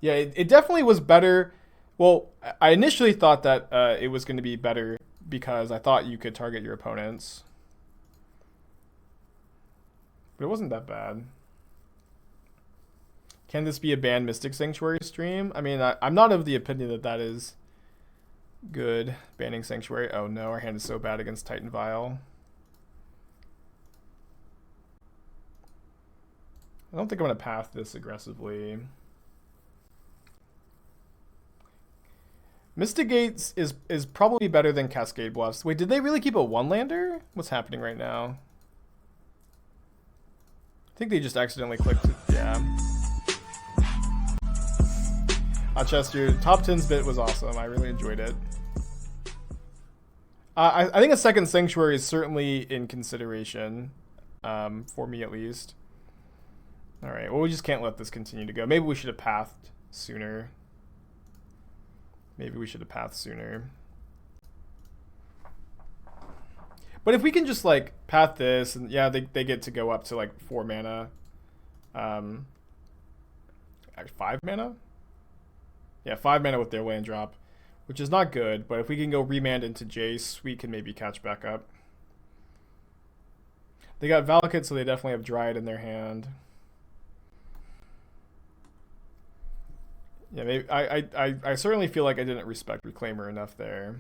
Yeah, it definitely was better. Well, I initially thought that it was going to be better because I thought you could target your opponents, but it wasn't that bad. Can this be a banned Mystic Sanctuary stream? I mean, I'm not of the opinion that that is good. Banning Sanctuary. Oh no, our hand is so bad against Titan Vial. I don't think I'm going to path this aggressively. Mystigates is probably better than Cascade Bluffs. Wait, did they really keep a one-lander? What's happening right now? I think they just accidentally clicked it. Yeah. Chester, top 10's bit was awesome. I really enjoyed it. I think a second Sanctuary is certainly in consideration, for me at least. Alright, well we just can't let this continue to go. Maybe we should have pathed sooner. Maybe we should have pathed sooner. But if we can just like path this, and yeah, they get to go up to like 4 mana. Actually 5 mana? Yeah, 5 mana with their land drop, which is not good, but if we can go Remand into Jace, we can maybe catch back up. They got Valakut, so they definitely have Dryad in their hand. Yeah, maybe I certainly feel like I didn't respect Reclaimer enough there.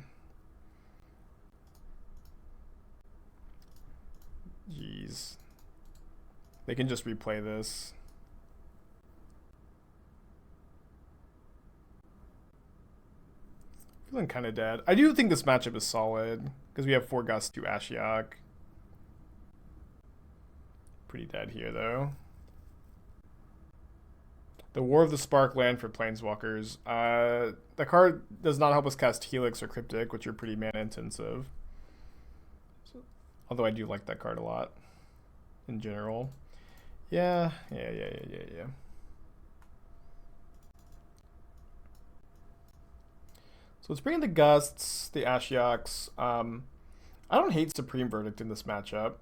Jeez. They can just replay this. Feeling kind of dead. I do think this matchup is solid because we have 4 Gust to Ashiok. Pretty dead here though. The War of the Spark land for Planeswalkers. The card does not help us cast Helix or Cryptic, which are pretty mana intensive. Although I do like that card a lot in general. Yeah. So let's bring in the Gusts, the Ashioks. I don't hate Supreme Verdict in this matchup.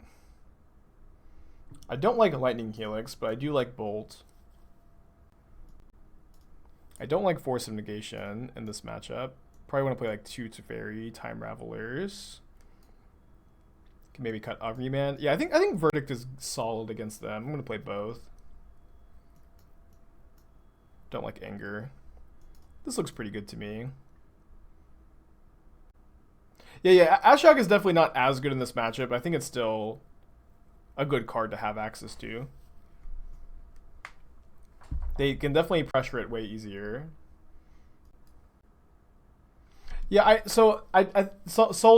I don't like Lightning Helix, but I do like Bolt. I don't like Force of Negation in this matchup. Probably want to play like 2 Teferi, Time Ravelers. Can maybe cut a Remand. Yeah, I think Verdict is solid against them. I'm gonna play both. Don't like Anger. This looks pretty good to me. Yeah. Ashiok is definitely not as good in this matchup, but I think it's still a good card to have access to. They can definitely pressure it way easier. Yeah, Soul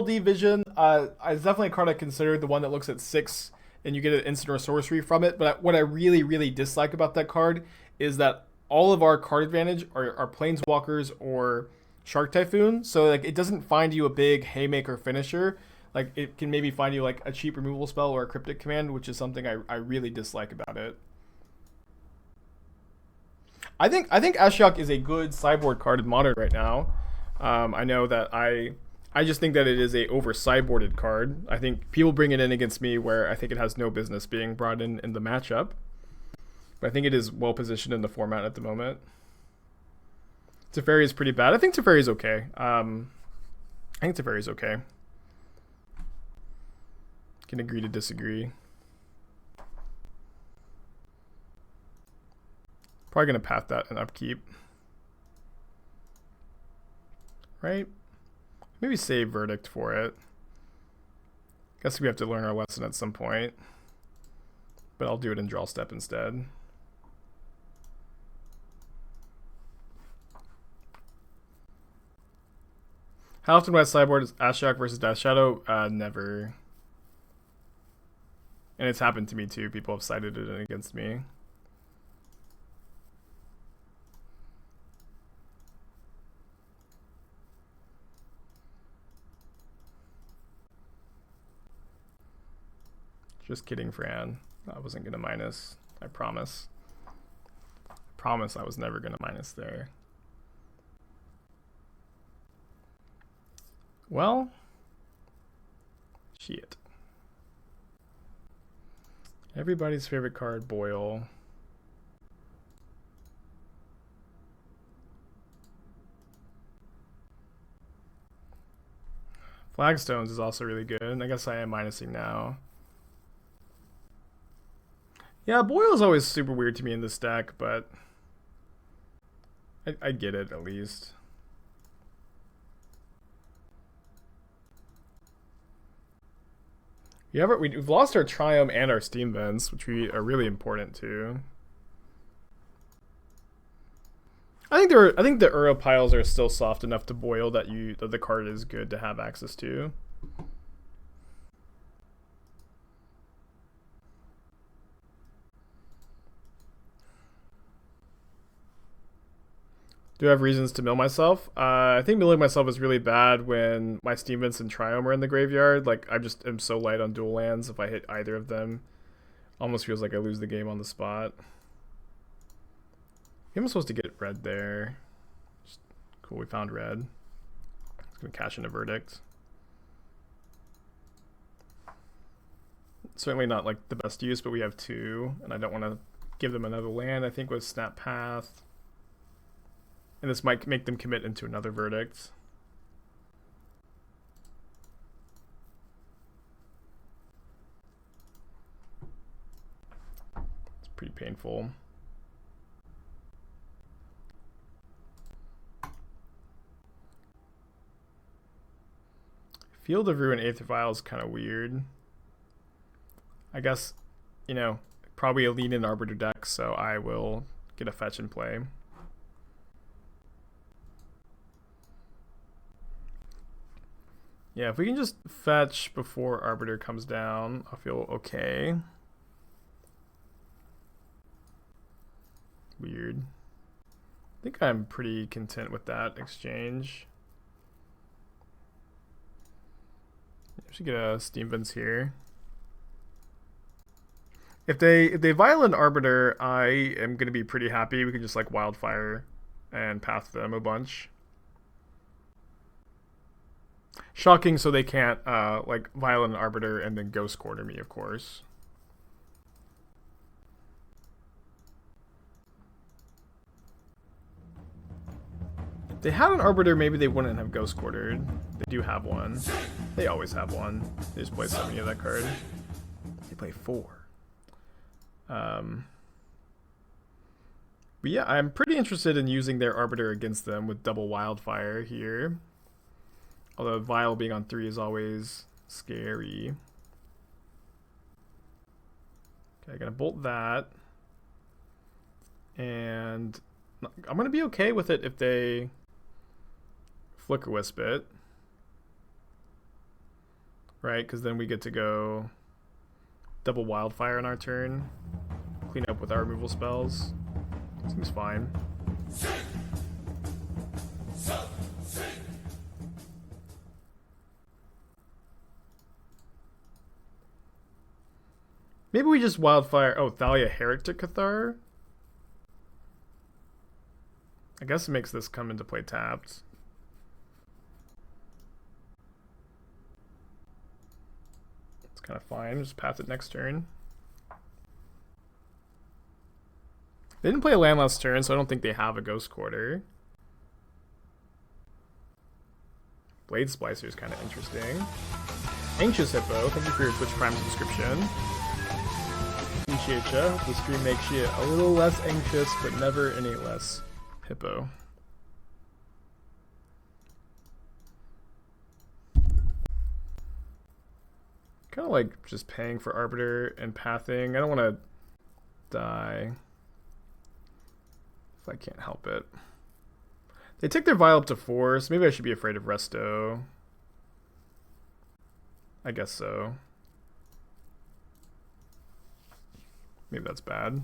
D Vision is definitely a card I considered, the one that looks at 6 and you get an instant or sorcery from it. But what I really dislike about that card is that all of our card advantage are Planeswalkers or Shark Typhoon. So like it doesn't find you a big haymaker finisher. Like it can maybe find you like a cheap removal spell or a Cryptic Command, which is something I really dislike about it. I think Ashiok is a good sideboard card in Modern right now. I know that I just think that it is a over sideboarded card. I think people bring it in against me where I think it has no business being brought in the matchup. But I think it is well positioned in the format at the moment. Teferi is pretty bad. I think Teferi is okay. Can agree to disagree. Probably going to path that and upkeep. Right? Maybe save Verdict for it. Guess we have to learn our lesson at some point. But I'll do it in Draw Step instead. How often do I sideboard is Ashiok versus Death Shadow? Never. And it's happened to me too. People have sided it in against me. Just kidding, Fran. I wasn't going to minus. I promise. I promise I was never going to minus there. Well, shit. Everybody's favorite card, Boyle. Flagstones is also really good. I guess I am minusing now. Yeah, Boil is always super weird to me in this deck, but I get it at least. We've lost our Triome and our Steam Vents, which are really important too. I think the Uro piles are still soft enough to boil that the card is good to have access to. Do I have reasons to mill myself? I think milling myself is really bad when my Steam Vents and Triome are in the graveyard. Like, I just am so light on dual lands. If I hit either of them, almost feels like I lose the game on the spot. I'm supposed to get red there. Just, cool, we found red. It's going to cash in a Verdict. Certainly not like the best use, but we have 2, and I don't want to give them another land. I think with Snap Path. And this might make them commit into another Verdict. It's pretty painful. Field of Ruin Aether Vial is kind of weird. I guess, you know, probably a lean in Arbiter deck, so I will get a fetch and play. Yeah, if we can just fetch before Arbiter comes down, I'll feel okay. Weird. I think I'm pretty content with that exchange. I should get a Steam Vents here. If they Violent Arbiter, I am going to be pretty happy. We can just like Wildfire and path them a bunch. Shocking, so they can't like Violent Arbiter and then Ghost Quarter me, of course. If they had an Arbiter, maybe they wouldn't have Ghost Quartered. They do have one. They always have one. They just play so many of that card. They play 4. But yeah, I'm pretty interested in using their Arbiter against them with double Wildfire here. Although Vial being on 3 is always scary. Okay, I'm gonna bolt that. And I'm gonna be okay with it if they Flicker Wisp it. Right, because then we get to go double Wildfire on our turn. Clean up with our removal spells. Seems fine. Maybe we just Wildfire... Oh, Thalia Heretic Cathar? I guess it makes this come into play tapped. It's kind of fine. Just path it next turn. They didn't play a land last turn, so I don't think they have a Ghost Quarter. Blade Splicer is kind of interesting. Anxious Hippo, thank you for your Twitch Prime subscription. Appreciate ya. The stream makes you a little less anxious, but never any less hippo. Kind of like just paying for Arbiter and pathing. I don't want to die if I can't help it. They take their Vial up to 4, so maybe I should be afraid of Resto. I guess so. Maybe that's bad.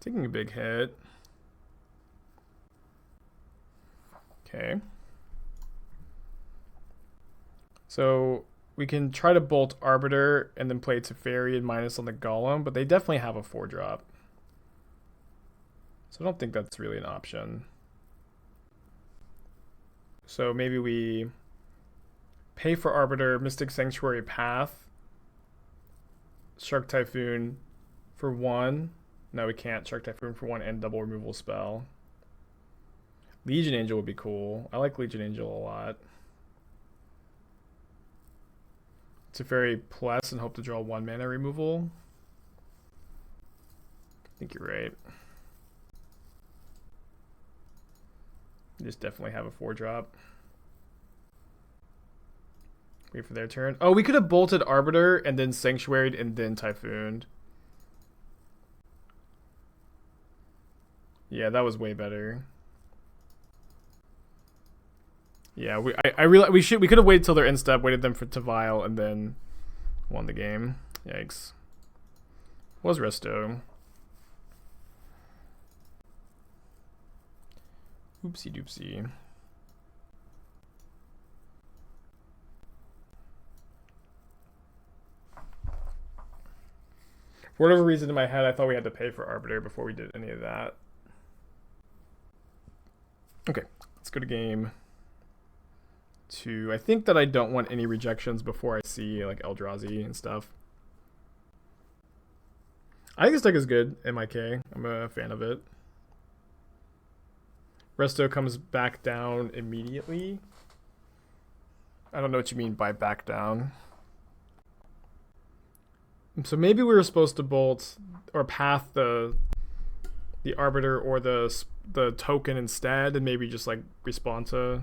Taking a big hit. Okay. So we can try to bolt Arbiter and then play Teferi and minus on the Golem, but they definitely have a 4-drop. So I don't think that's really an option. So maybe we pay for Arbiter, Mystic Sanctuary Path, Shark Typhoon for 1. No, we can't. Shark Typhoon for 1 and double removal spell. Legion Angel would be cool. I like Legion Angel a lot. Teferi plus and hope to draw 1 mana removal. I think you're right. You just definitely have a 4-drop. Wait for their turn. Oh, we could have bolted Arbiter and then Sanctuaried and then Typhooned. Yeah, that was way better. Yeah, we could have waited till their end step, waited them to Vile, and then won the game. Yikes. Was Resto. Oopsie doopsie. For whatever reason in my head, I thought we had to pay for Arbiter before we did any of that. Okay, let's go to game 2. I think that I don't want any rejections before I see like Eldrazi and stuff. I think this deck is good, MIK. I'm a fan of it. Resto comes back down immediately. I don't know what you mean by back down. So maybe we were supposed to bolt or path the Arbiter or the token instead, and maybe just like respond to.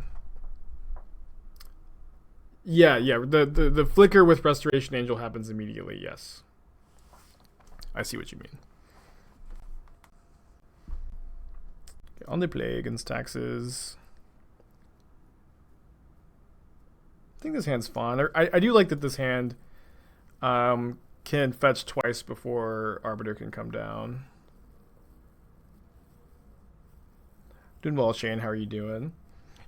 Yeah. The flicker with Restoration Angel happens immediately. Yes, I see what you mean. Okay, on the play against taxes. I think this hand's fun. I do like that this hand can fetch twice before Arbiter can come down. Doing well, Shane. How are you doing?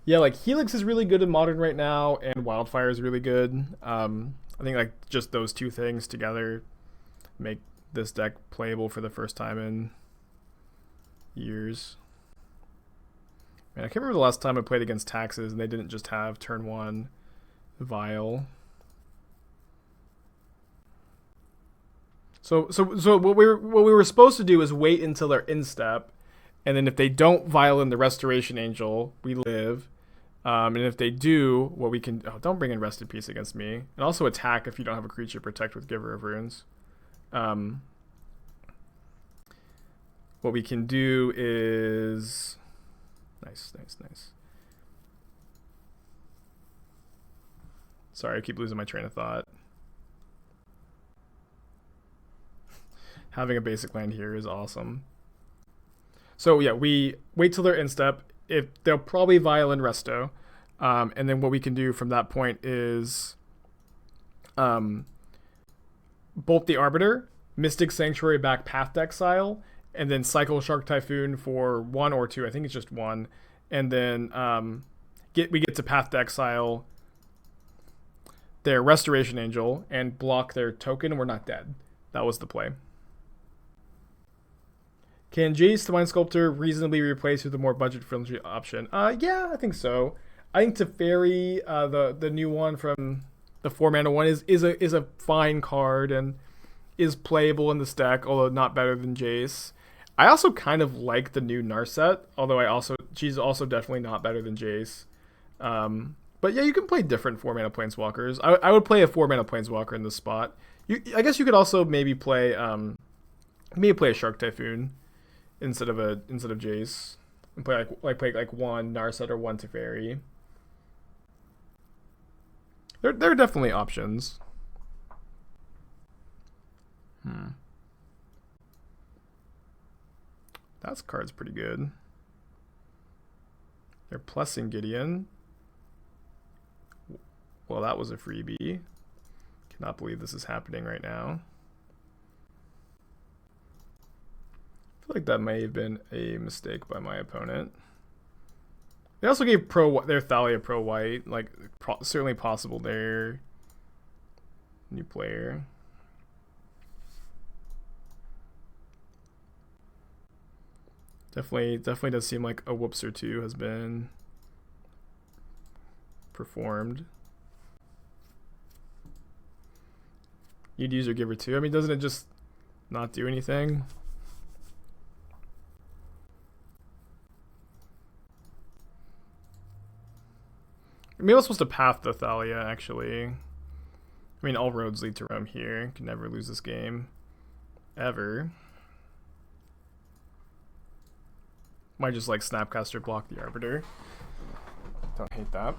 Yeah, like Helix is really good in Modern right now, and Wildfire is really good. I think like just those two things together make this deck playable for the first time in years. Man, I can't remember the last time I played against Taxes and they didn't just have turn 1 Vile. So what we were supposed to do is wait until they're in step, and then if they don't Vile in the Restoration Angel, we live. And if they do, what we can don't bring in Rest in Peace against me, and also attack if you don't have a creature protect with Giver of Runes. What we can do is nice. Sorry, I keep losing my train of thought. Having a basic land here is awesome. So yeah, we wait till they're in step. If they'll probably Vile and Resto, and then what we can do from that point is bolt the Arbiter, Mystic Sanctuary back Path to Exile, and then cycle Shark Typhoon for 1 or 2. I think it's just 1, and then we get to Path to Exile their Restoration Angel and block their token, and we're not dead. That was the play. Can Jace, the Mind Sculptor, reasonably replace with a more budget-friendly option? Yeah, I think so. I think Teferi, the new one from the 4-mana one, is a fine card and is playable in this deck, although not better than Jace. I also kind of like the new Narset, although she's also definitely not better than Jace. But yeah, you can play different 4-mana Planeswalkers. I would play a 4-mana Planeswalker in this spot. I guess you could also maybe play a Shark Typhoon instead of Jace, and play like 1 Narset or 1 Teferi. There are definitely options. That card's pretty good. They're plussing Gideon. Well, that was a freebie. Cannot believe this is happening right now. I feel like that may have been a mistake by my opponent. They also gave their Thalia Pro White, like certainly possible there. New player. Definitely does seem like a whoops or two has been performed. You'd use your Giver too. I mean, doesn't it just not do anything? Maybe I was supposed to path the Thalia, actually. I mean, all roads lead to Rome here. Can never lose this game. Ever. Might just like Snapcaster block the Arbiter. Don't hate that.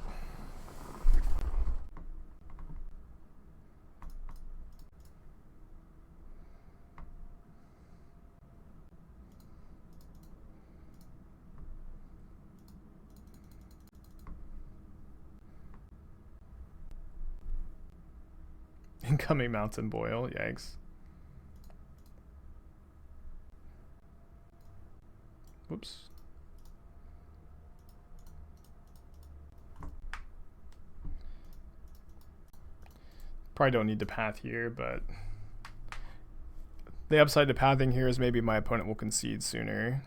Incoming Mountain Boil, yikes. Whoops. Probably don't need to path here, but the upside to pathing here is maybe my opponent will concede sooner.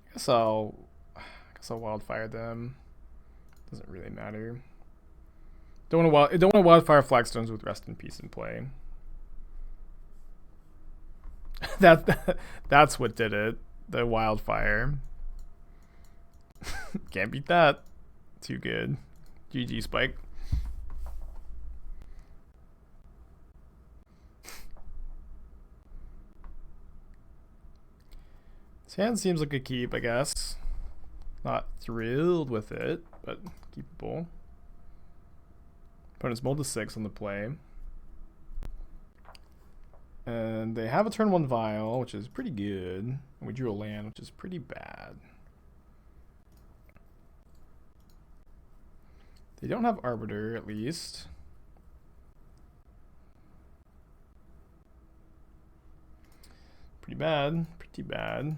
I guess I'll wildfire them. Doesn't really matter. Don't want to wildfire Flagstones with Rest in Peace in play. That's what did it. The wildfire. Can't beat that. Too good. GG Spike. This hand seems like a keep, I guess. Not thrilled with it, but keepable. Opponent's mulled to 6 on the play. And they have a turn 1 Vial, which is pretty good. And we drew a land, which is pretty bad. They don't have Arbiter, at least. Pretty bad. Pretty bad.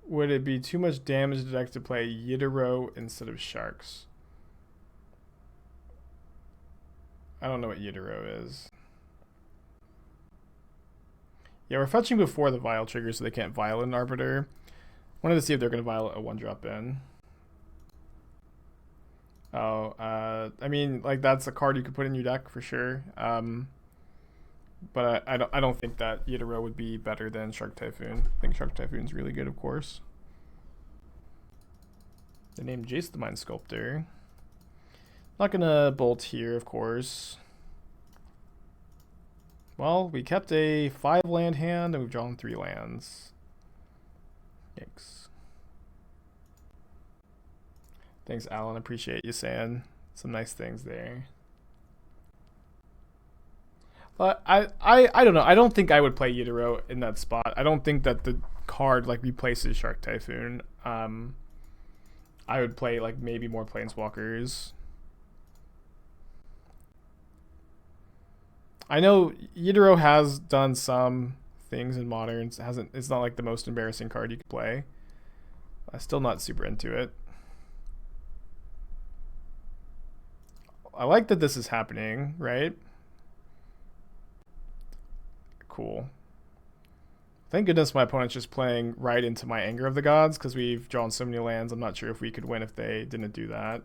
Would it be too much damage to the deck to play Yidero instead of Sharks? I don't know what Yidero is. Yeah, we're fetching before the Vial trigger so they can't Vial an Arbiter. Wanted to see if they're going to Vial a 1-drop in. Oh, I mean, like, that's a card you could put in your deck for sure. But I don't think that Yidero would be better than Shark Typhoon. I think Shark Typhoon's really good, of course. They named Jace the Mind Sculptor. Not gonna bolt here, of course. Well, we kept a 5-land hand and we've drawn 3 lands. Yikes. Thanks, Alan. Appreciate you saying some nice things there. But I don't know. I don't think I would play Yidero in that spot. I don't think that the card like replaces Shark Typhoon. I would play like maybe more Planeswalkers. I know Yidero has done some things in Modern. It's not like the most embarrassing card you could play. I'm still not super into it. I like that this is happening, right? Cool. Thank goodness my opponent's just playing right into my Anger of the Gods because we've drawn so many lands. I'm not sure if we could win if they didn't do that.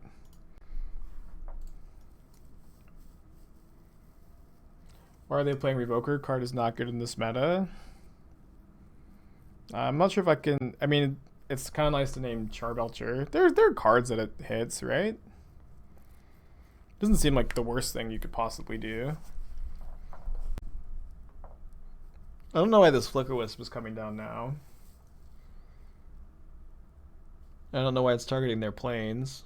Why are they playing Revoker? Card is not good in this meta. I'm not sure if I can... I mean, it's kind of nice to name Charbelcher. There are cards that it hits, right? Doesn't seem like the worst thing you could possibly do. I don't know why this Flicker Wisp is coming down now. I don't know why it's targeting their planes.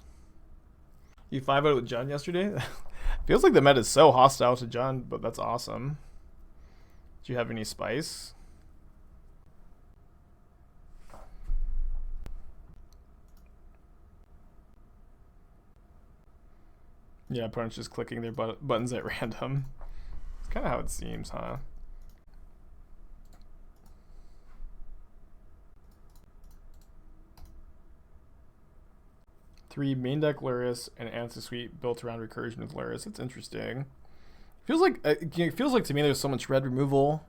You 5-0 with Jun yesterday? Feels like the meta is so hostile to Jun, but that's awesome. Do you have any spice? Yeah, opponents just clicking their buttons at random. It's kind of how it seems, huh? Three main deck Luris and Answer Suite built around recursion with Luris. It's interesting. Feels like to me there's so much red removal.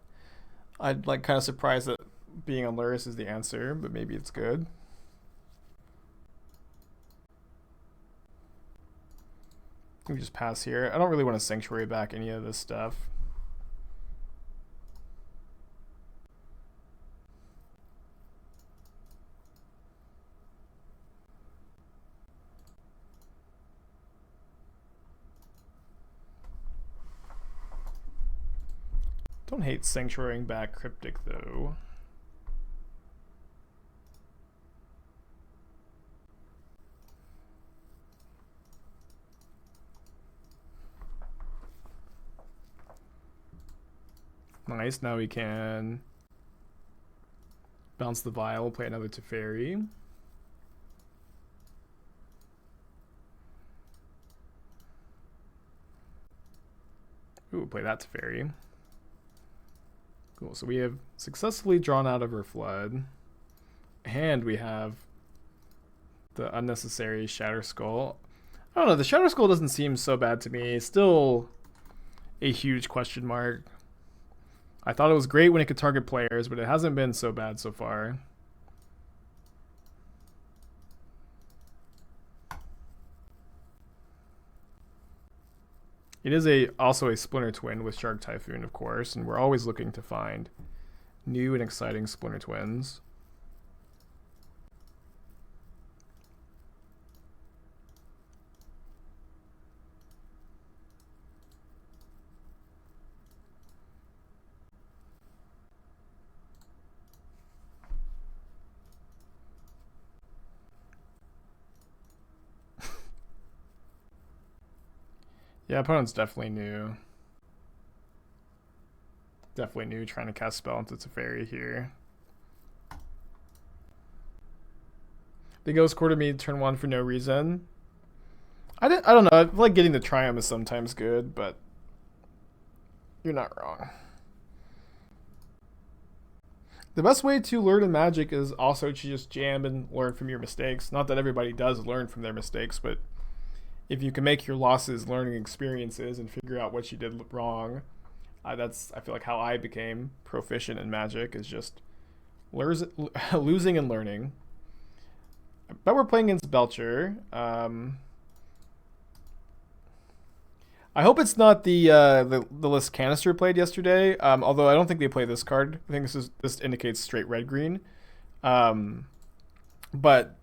I'd like kind of surprised that being on Luris is the answer, but maybe it's good. We just pass here. I don't really want to sanctuary back any of this stuff. Don't hate Sanctuarying back Cryptic though. Nice, now we can bounce the Vial, play another Teferi. Ooh, play that Teferi. Cool, so we have successfully drawn out of our Flood. And we have the unnecessary Shatterskull. I don't know, the Shatterskull doesn't seem so bad to me. It's still a huge question mark. I thought it was great when it could target players, but it hasn't been so bad so far. It is also a Splinter Twin with Shark Typhoon, of course, and we're always looking to find new and exciting Splinter Twins. Yeah, opponent's definitely new. Definitely new, trying to cast spell into Teferi here. They Ghost Quarter me turn 1 for no reason. I don't know, I feel like getting the Triumph is sometimes good, but you're not wrong. The best way to learn in Magic is also to just jam and learn from your mistakes. Not that everybody does learn from their mistakes, but if you can make your losses learning experiences and figure out what you did wrong, that's, I feel like, how I became proficient in Magic, is just losing and learning. But we're playing against Belcher. I hope it's not the list Canister played yesterday. Although I don't think they play this card. I think this indicates straight red-green. But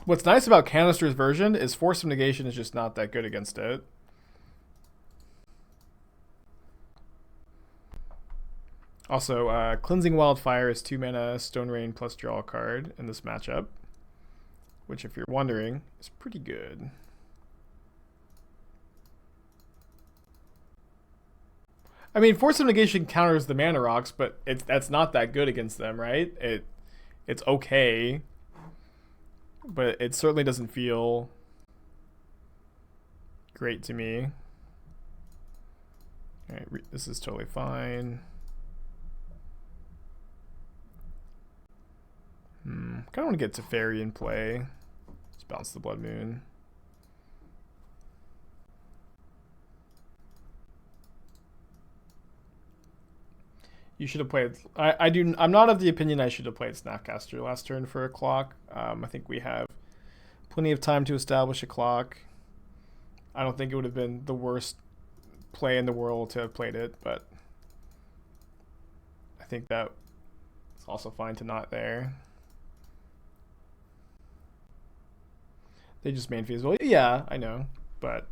what's nice about Canister's version is Force of Negation is just not that good against it. Also, Cleansing Wildfire is 2 mana, Stone Rain plus draw a card in this matchup, which, if you're wondering, is pretty good. I mean, Force of Negation counters the Mana Rocks, but that's not that good against them, right? It's okay, but it certainly doesn't feel great to me. All right, this is totally fine. Kind of want to get Teferi in play. Just bounce the Blood Moon. You should have played. I'm not of the opinion I should have played Snapcaster last turn for a clock. I think we have plenty of time to establish a clock. I don't think it would have been the worst play in the world to have played it, but I think that it's also fine to not there. They just main feasible. Yeah, I know, but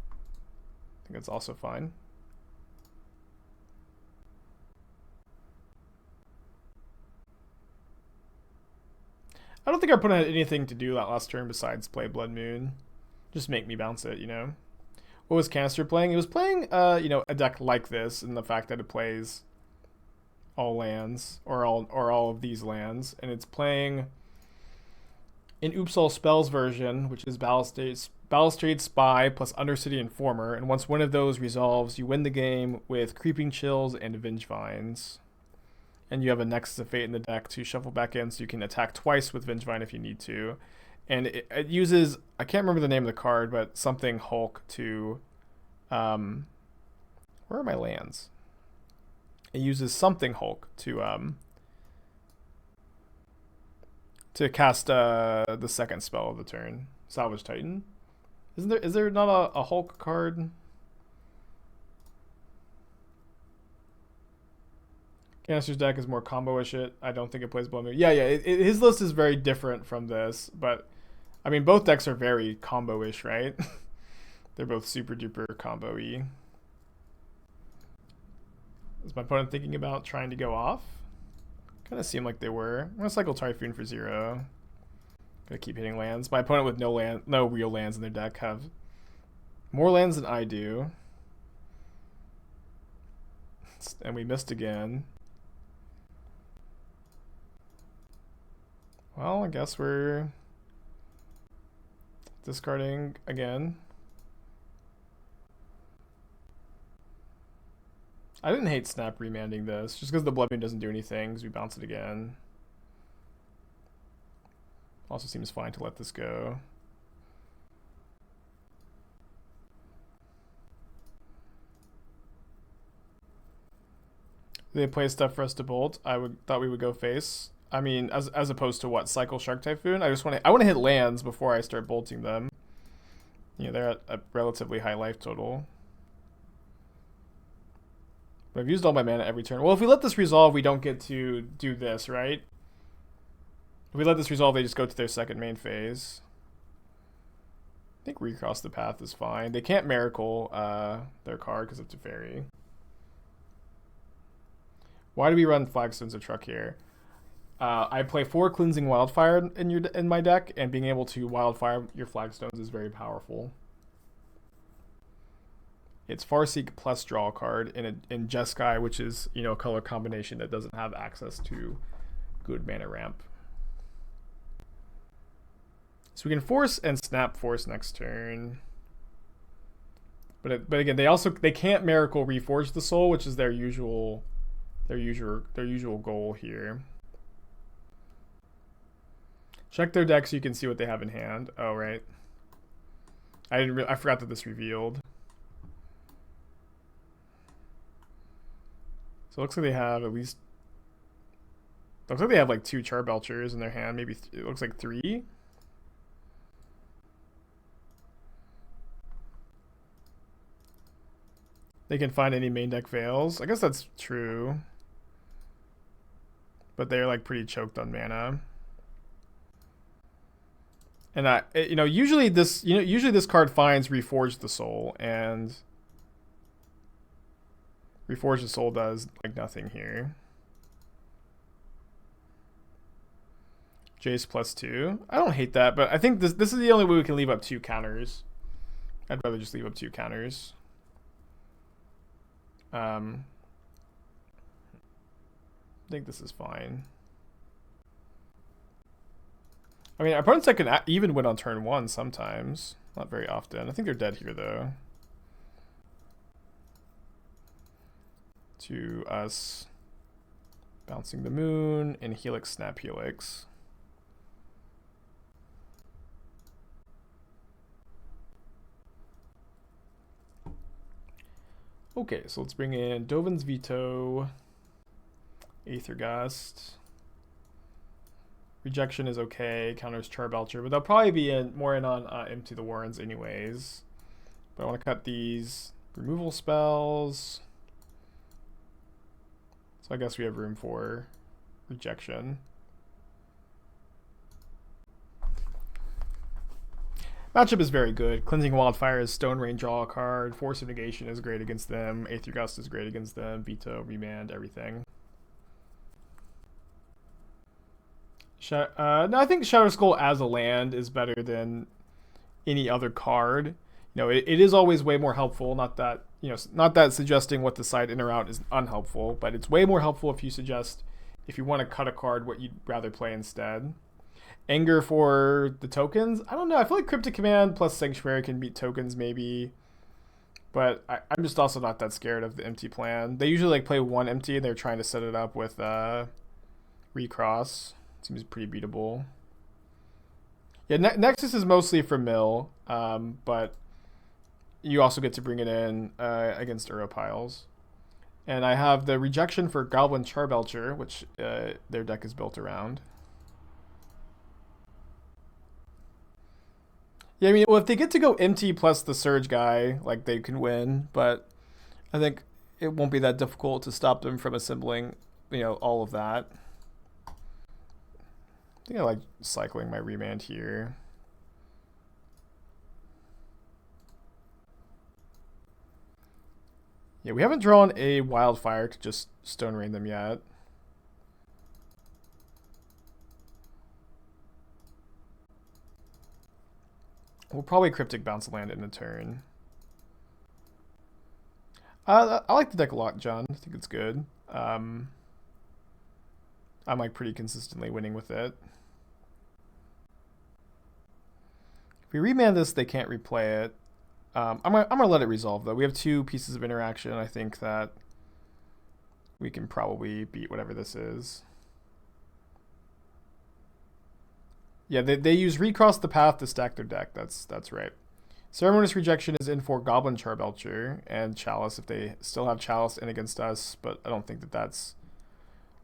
I think it's also fine. I don't think our opponent had anything to do that last turn besides play Blood Moon. Just make me bounce it, you know? What was Canister playing? It was playing, a deck like this, in the fact that it plays all lands, or all of these lands, and it's playing in Oopsal Spells version, which is Balustrade Spy plus Undercity Informer, and once one of those resolves, you win the game with Creeping Chills and Vengevines. And you have a Nexus of Fate in the deck to shuffle back in, so you can attack twice with Vengevine if you need to. And it uses, I can't remember the name of the card, but something Hulk to, where are my lands? It uses something Hulk to cast the second spell of the turn, Salvage Titan. Is there not a Hulk card? Canister's deck is more combo-ish it. I don't think it plays Blood Moon. Yeah, his list is very different from this, but I mean, both decks are very combo-ish, right? They're both super duper combo-y. Is my opponent thinking about trying to go off? Kind of seemed like they were. I'm gonna cycle Typhoon for 0. Gonna keep hitting lands. My opponent with no real lands in their deck have more lands than I do. And we missed again. Well, I guess we're discarding again. I didn't hate Snap remanding this, just because the Bloodmoon doesn't do anything, because we bounce it again. Also seems fine to let this go. They play stuff for us to bolt. Thought we would go face. I mean, as opposed to what, cycle Shark Typhoon? I want to hit lands before I start bolting them. You know, they're at a relatively high life total. But I've used all my mana every turn. Well, if we let this resolve, we don't get to do this, right? If we let this resolve, they just go to their second main phase. I think recross the path is fine. They can't Miracle their card because of Teferi. Why do we run Flagstones of Trokair? I play 4 Cleansing Wildfire in my deck, and being able to Wildfire your Flagstones is very powerful. It's Farseek plus draw a card in Jeskai, which is, you know, a color combination that doesn't have access to good mana ramp. So we can force and snap force next turn. But again, they can't Miracle Reforge the Soul, which is their usual goal here. Check their deck so you can see what they have in hand. Oh right, I forgot that this revealed. So it looks like they have at least. Looks like they have like 2 Charbelchers in their hand. Maybe it looks like 3. They can find any main deck Veils. I guess that's true. But they're like pretty choked on mana. And usually this card finds Reforge the Soul, and Reforge the Soul does like nothing here. Jace +2. I don't hate that, but I think this is the only way we can leave up 2 counters. I'd rather just leave up 2 counters. I think this is fine. I mean, our opponent's deck can even win on turn 1 sometimes. Not very often. I think they're dead here, though. To us bouncing the moon and Helix Snap Helix. Okay, so let's bring in Dovin's Veto, Aether Gust. Rejection is okay, counters Charbelcher, but they'll probably be more in on Empty the Warrens anyways. But I want to cut these removal spells. So I guess we have room for rejection. Matchup is very good. Cleansing Wildfire is Stone Rain, draw a card. Force of Negation is great against them. Aether Gust is great against them. Veto, Remand, everything. No, I think Shatterskull as a land is better than any other card. You know, it is always way more helpful. Not that suggesting what the side in or out is unhelpful, but it's way more helpful if you want to cut a card, what you'd rather play instead. Anger for the tokens? I don't know. I feel like Cryptic Command plus Sanctuary can beat tokens maybe. But I'm just also not that scared of the empty plan. They usually like play 1 empty and they're trying to set it up with recross. Seems pretty beatable. Yeah, Nexus is mostly for mill, but you also get to bring it in against Uropiles. And I have the rejection for Goblin Charbelcher, which their deck is built around. Yeah, I mean, well, if they get to go empty plus the Surge guy, like, they can win, but I think it won't be that difficult to stop them from assembling, all of that. I think I like cycling my Remand here. Yeah, we haven't drawn a Wildfire to just Stone Rain them yet. We'll probably Cryptic bounce land in a turn. I like the deck a lot, John. I think it's good. I'm like pretty consistently winning with it. If we remand this, they can't replay it. I'm gonna let it resolve though. We have 2 pieces of interaction. I think that we can probably beat whatever this is. Yeah, they use Recross the Path to stack their deck. That's right. Ceremonious Rejection is in for Goblin Charbelcher and Chalice if they still have Chalice in against us, but I don't think that that's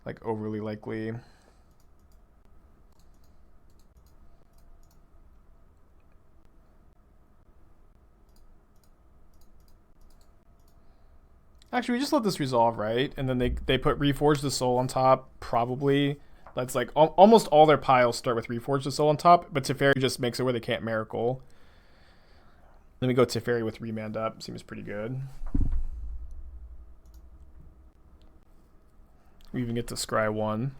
like overly likely. Actually, we just let this resolve, right? And then they put Reforge the Soul on top, probably. That's like almost all their piles start with Reforge the Soul on top, but Teferi just makes it where they can't Miracle. Then we go Teferi with Remand up. Seems pretty good. We even get to Scry 1.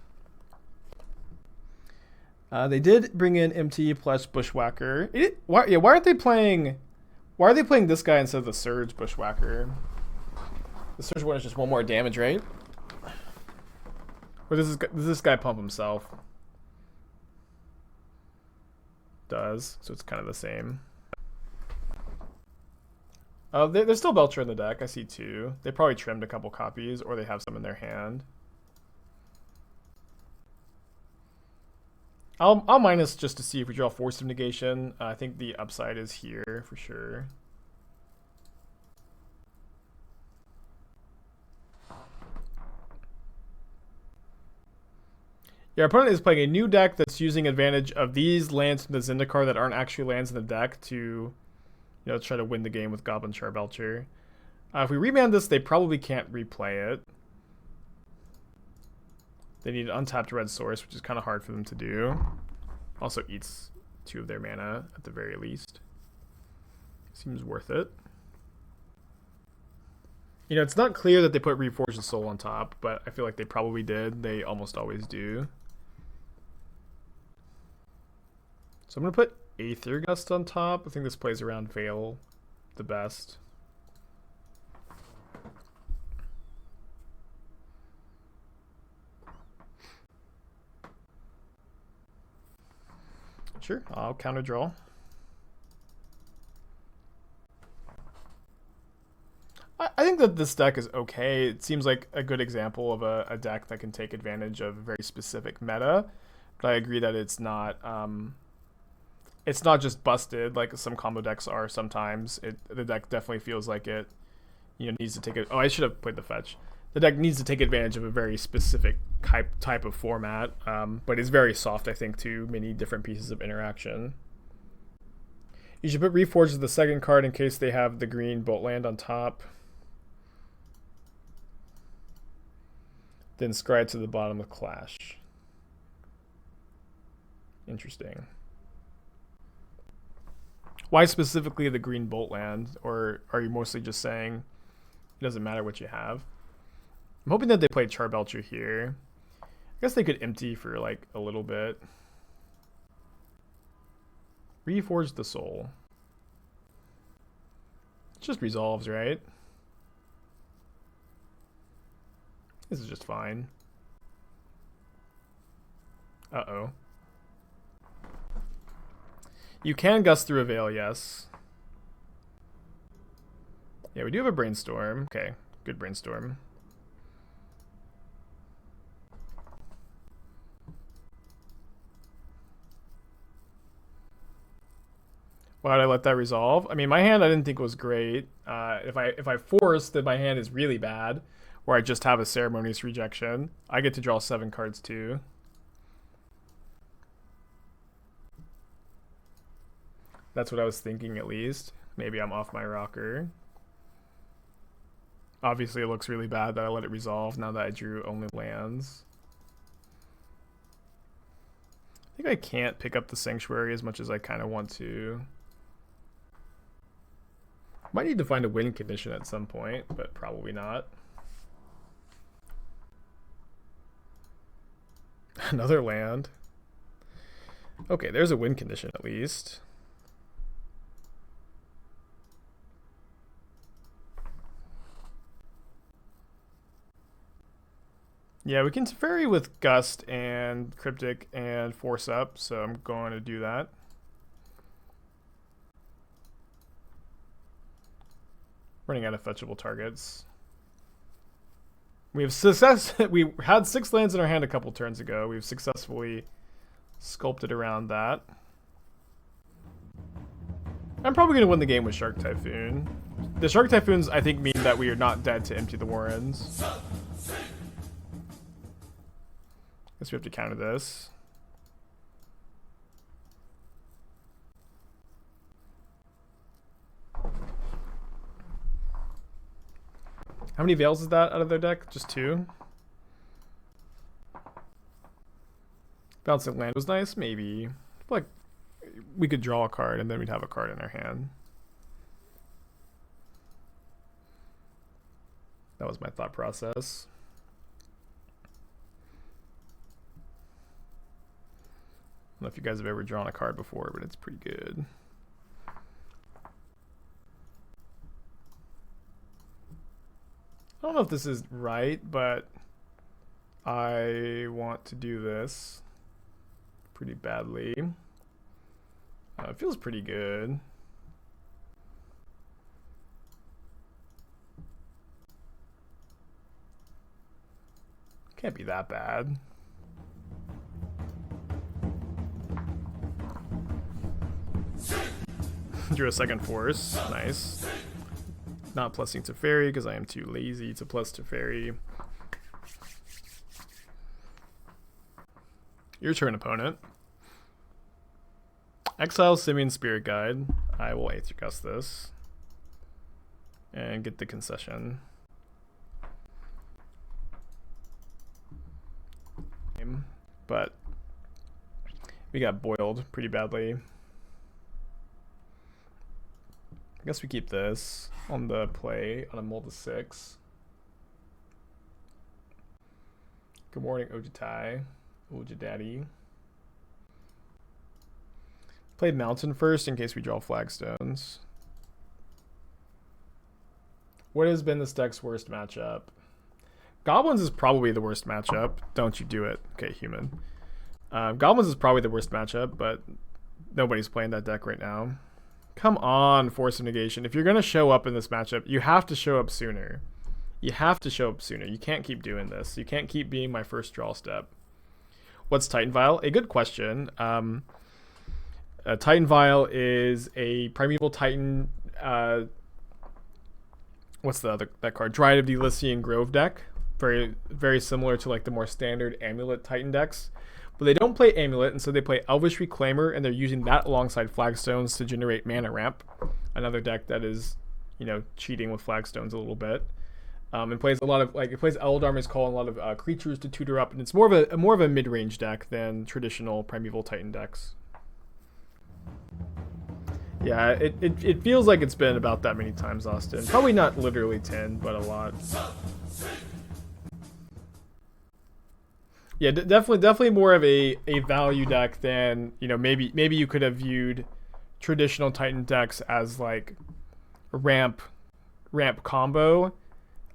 They did bring in MT plus Bushwhacker. Why aren't they playing? Why are they playing this guy instead of the Surge Bushwhacker? The Surge one is just 1 more damage, right? Or does this guy pump himself? Does, so it's kind of the same. There's still Belcher in the deck. I see 2. They probably trimmed a couple copies, or they have some in their hand. I'll minus just to see if we draw Force of Negation. I think the upside is here for sure. Your opponent is playing a new deck that's using advantage of these lands from the Zendikar that aren't actually lands in the deck to, try to win the game with Goblin Charbelcher. If we remand this, they probably can't replay it. They need an untapped red source, which is kind of hard for them to do. Also eats 2 of their mana at the very least. Seems worth it. It's not clear that they put Reforge the Soul on top, but I feel like they probably did. They almost always do. So I'm going to put Aether Gust on top. I think this plays around Veil the best. Sure, I'll counter draw. I think that this deck is okay. It seems like a good example of a deck that can take advantage of a very specific meta. But I agree that it's not just busted like some combo decks are sometimes. The deck definitely feels like it needs to take it. Oh, I should have played the fetch. The deck needs to take advantage of a very specific type of format, but it's very soft, I think, to many different pieces of interaction. You should put Reforge as the second card in case they have the green Bolt Land on top. Then Scry to the bottom with Clash. Interesting. Why specifically the green Bolt Land? Or are you mostly just saying it doesn't matter what you have? I'm hoping that they play Charbelcher here. I guess they could empty for like a little bit. Reforge the Soul. It just resolves, right? This is just fine. Uh-oh. You can gust through a Veil, yes. Yeah, we do have a Brainstorm. Okay, good Brainstorm. Why did I let that resolve? I mean, my hand I didn't think was great. If I force, then my hand is really bad. Where I just have a Ceremonious Rejection. I get to draw 7 cards too. That's what I was thinking at least. Maybe I'm off my rocker. Obviously it looks really bad that I let it resolve now that I drew only lands. I think I can't pick up the Sanctuary as much as I kind of want to. Might need to find a win condition at some point, but probably not. Another land. Okay, there's a win condition at least. Yeah, we can Teferi with Gust and Cryptic and Force up, so I'm going to do that. Running out of fetchable targets. We have success. We had 6 lands in our hand a couple turns ago. We've successfully sculpted around that. I'm probably going to win the game with Shark Typhoon. The Shark Typhoons, I think, mean that we are not dead to empty the Warrens. Guess we have to counter this. How many Veils is that out of their deck? Just 2? Bouncing land was nice? Maybe. Like, we could draw a card and then we'd have a card in our hand. That was my thought process. I don't know if you guys have ever drawn a card before, but it's pretty good. I don't know if this is right, but I want to do this pretty badly. It feels pretty good. Can't be that bad. Drew a second force. Nice. Not plusing Teferi because I am too lazy to plus Teferi. Your turn, opponent. Exile Simian Spirit Guide. I will Aether Gust this. And get the concession. But we got boiled pretty badly. I guess we keep this on the play on a mull to 6. Good morning, Ojitai. Ojidaddy. Played Mountain first in case we draw Flagstones. What has been this deck's worst matchup? Goblins is probably the worst matchup. Don't you do it. Okay, human. Goblins is probably the worst matchup, but nobody's playing that deck right now. Come on, Force of Negation. If you're going to show up in this matchup, you have to show up sooner. You have to show up sooner. You can't keep doing this. You can't keep being my first draw step. What's Titan Vial? A good question. Titan Vial is a Primeval Titan... what's the other that card? Dryad of the Elysian Grove deck. Very, very similar to like the more standard Amulet Titan decks. But they don't play Amulet, and so they play Elvish Reclaimer, and they're using that alongside Flagstones to generate mana ramp. Another deck that is, you know, cheating with Flagstones a little bit. And plays a lot of it plays Eldarmer's Call and a lot of creatures to tutor up, and it's more of a mid-range deck than traditional Primeval Titan decks. Yeah, it feels like it's been about that many times, Austin. Probably not literally 10, but a lot. Yeah, definitely more of a value deck than, you know, maybe you could have viewed traditional Titan decks as like a ramp combo,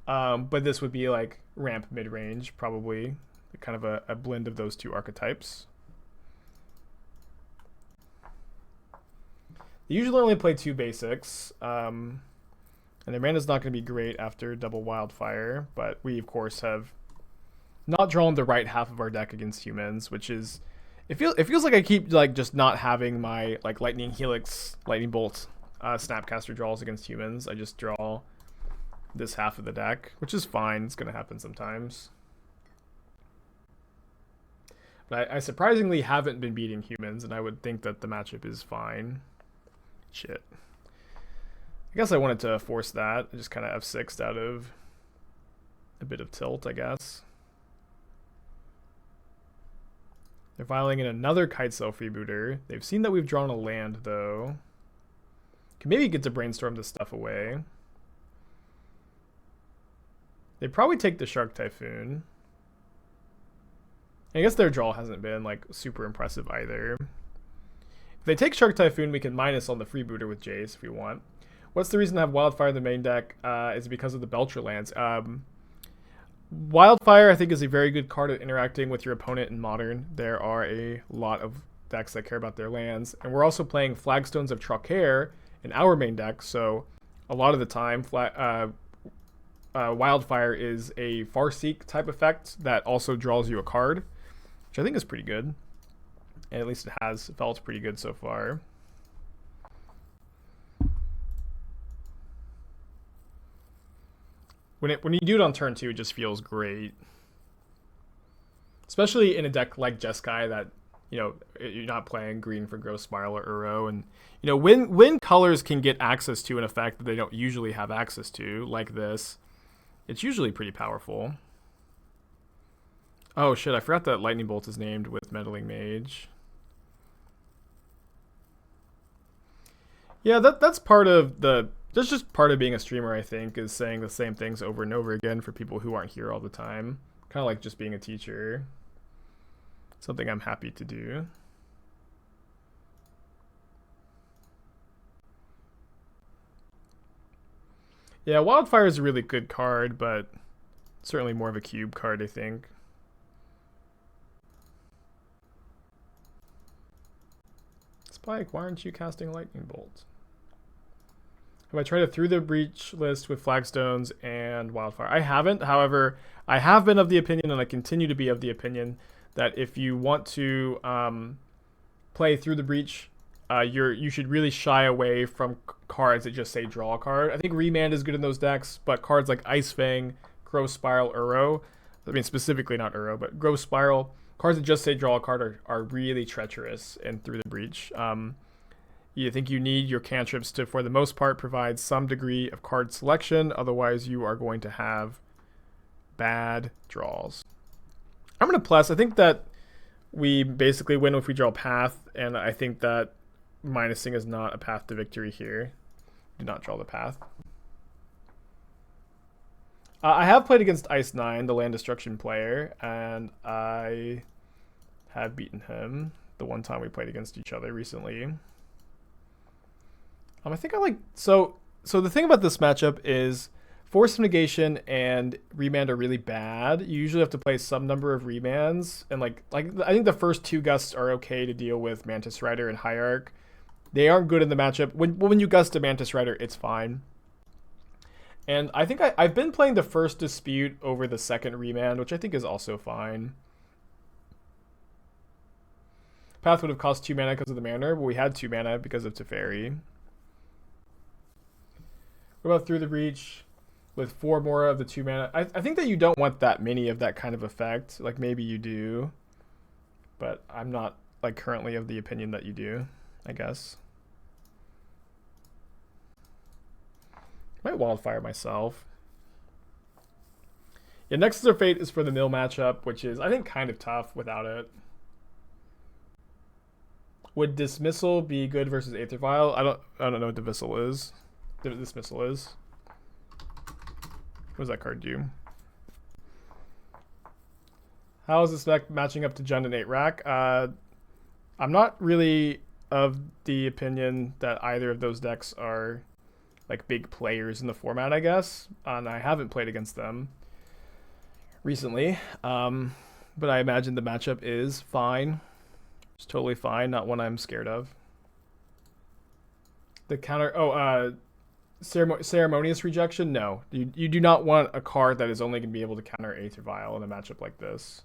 but this would be like ramp mid range, probably kind of a blend of those two archetypes. They usually only play 2 basics, and their mana's not going to be great after double Wildfire, but we of course have not drawn the right half of our deck against humans, which is it feels like I keep like just not having my like Lightning Helix, Lightning Bolt, Snapcaster draws against humans. I just draw this half of the deck, which is fine. It's gonna happen sometimes. But I surprisingly haven't been beating humans, and I would think that the matchup is fine. Shit. I guess I wanted to force that. I just kind of F6'd out of a bit of tilt, I guess. They're filing in another Kitesail Freebooter. They've seen that we've drawn a land, though. Can maybe get to brainstorm this stuff away. They probably take the Shark Typhoon. I guess their draw hasn't been like super impressive either. If they take Shark Typhoon, we can minus on the freebooter with Jace if we want. What's the reason to have Wildfire in the main deck? Is because of the Belcher lands. Wildfire, I think, is a very good card at interacting with your opponent in Modern. There are a lot of decks that care about their lands. And we're also playing Flagstones of Trokair in our main deck, so a lot of the time, Wildfire is a Farseek type effect that also draws you a card, which I think is pretty good. And at least it has felt pretty good so far. When you do it on turn 2, it just feels great. Especially in a deck like Jeskai that, you know, you're not playing green for Gross Spiral or Uro. And, you know, when colors can get access to an effect that they don't usually have access to, like this, it's usually pretty powerful. Oh shit, I forgot that Lightning Bolt is named with Meddling Mage. Yeah, that's part of the... That's just part of being a streamer, I think, is saying the same things over and over again for people who aren't here all the time. Kind of like just being a teacher. Something I'm happy to do. Yeah, Wildfire is a really good card, but certainly more of a cube card, I think. Spike, why aren't you casting Lightning Bolt? Have I tried a Through the Breach list with Flagstones and Wildfire? I haven't. However, I have been of the opinion, and I continue to be of the opinion, that if you want to play Through the Breach, you should really shy away from cards that just say draw a card. I think Remand is good in those decks, but cards like Ice Fang, Gross Spiral, Uro, I mean specifically not Uro, but Gross Spiral, cards that just say draw a card are really treacherous in Through the Breach. You think you need your cantrips to, for the most part, provide some degree of card selection. Otherwise, you are going to have bad draws. I'm going to plus. I think that we basically win if we draw Path, and I think that minusing is not a path to victory here. Do not draw the Path. I have played against Ice 9, the land destruction player, and I have beaten him the one time we played against each other recently. I think I like... So the thing about this matchup is Force of Negation and Remand are really bad. You usually have to play some number of Remands. And like I think the first 2 gusts are okay to deal with Mantis Rider and Hierarch. They aren't good in the matchup. When you gust a Mantis Rider, it's fine. And I think I've been playing the first Dispute over the second Remand, which I think is also fine. Path would have cost 2 mana because of the Mariner, but we had 2 mana because of Teferi. What about Through the Breach with 4 more of the 2 mana? I think that you don't want that many of that kind of effect. Like maybe you do, but I'm not like currently of the opinion that you do, I guess. Might Wildfire myself. Yeah, Nexus of Fate is for the mill matchup, which is I think kind of tough without it. Would Dismissal be good versus Aether Vial? I don't know what Dismissal is. What does that card do? How is this deck matching up to Jund and 8 Rack? I'm not really of the opinion that either of those decks are like big players in the format, I guess. And I haven't played against them recently. But I imagine the matchup is fine. It's totally fine, not one I'm scared of. The counter... Ceremonious Rejection? No. You do not want a card that is only going to be able to counter Aether Vial in a matchup like this.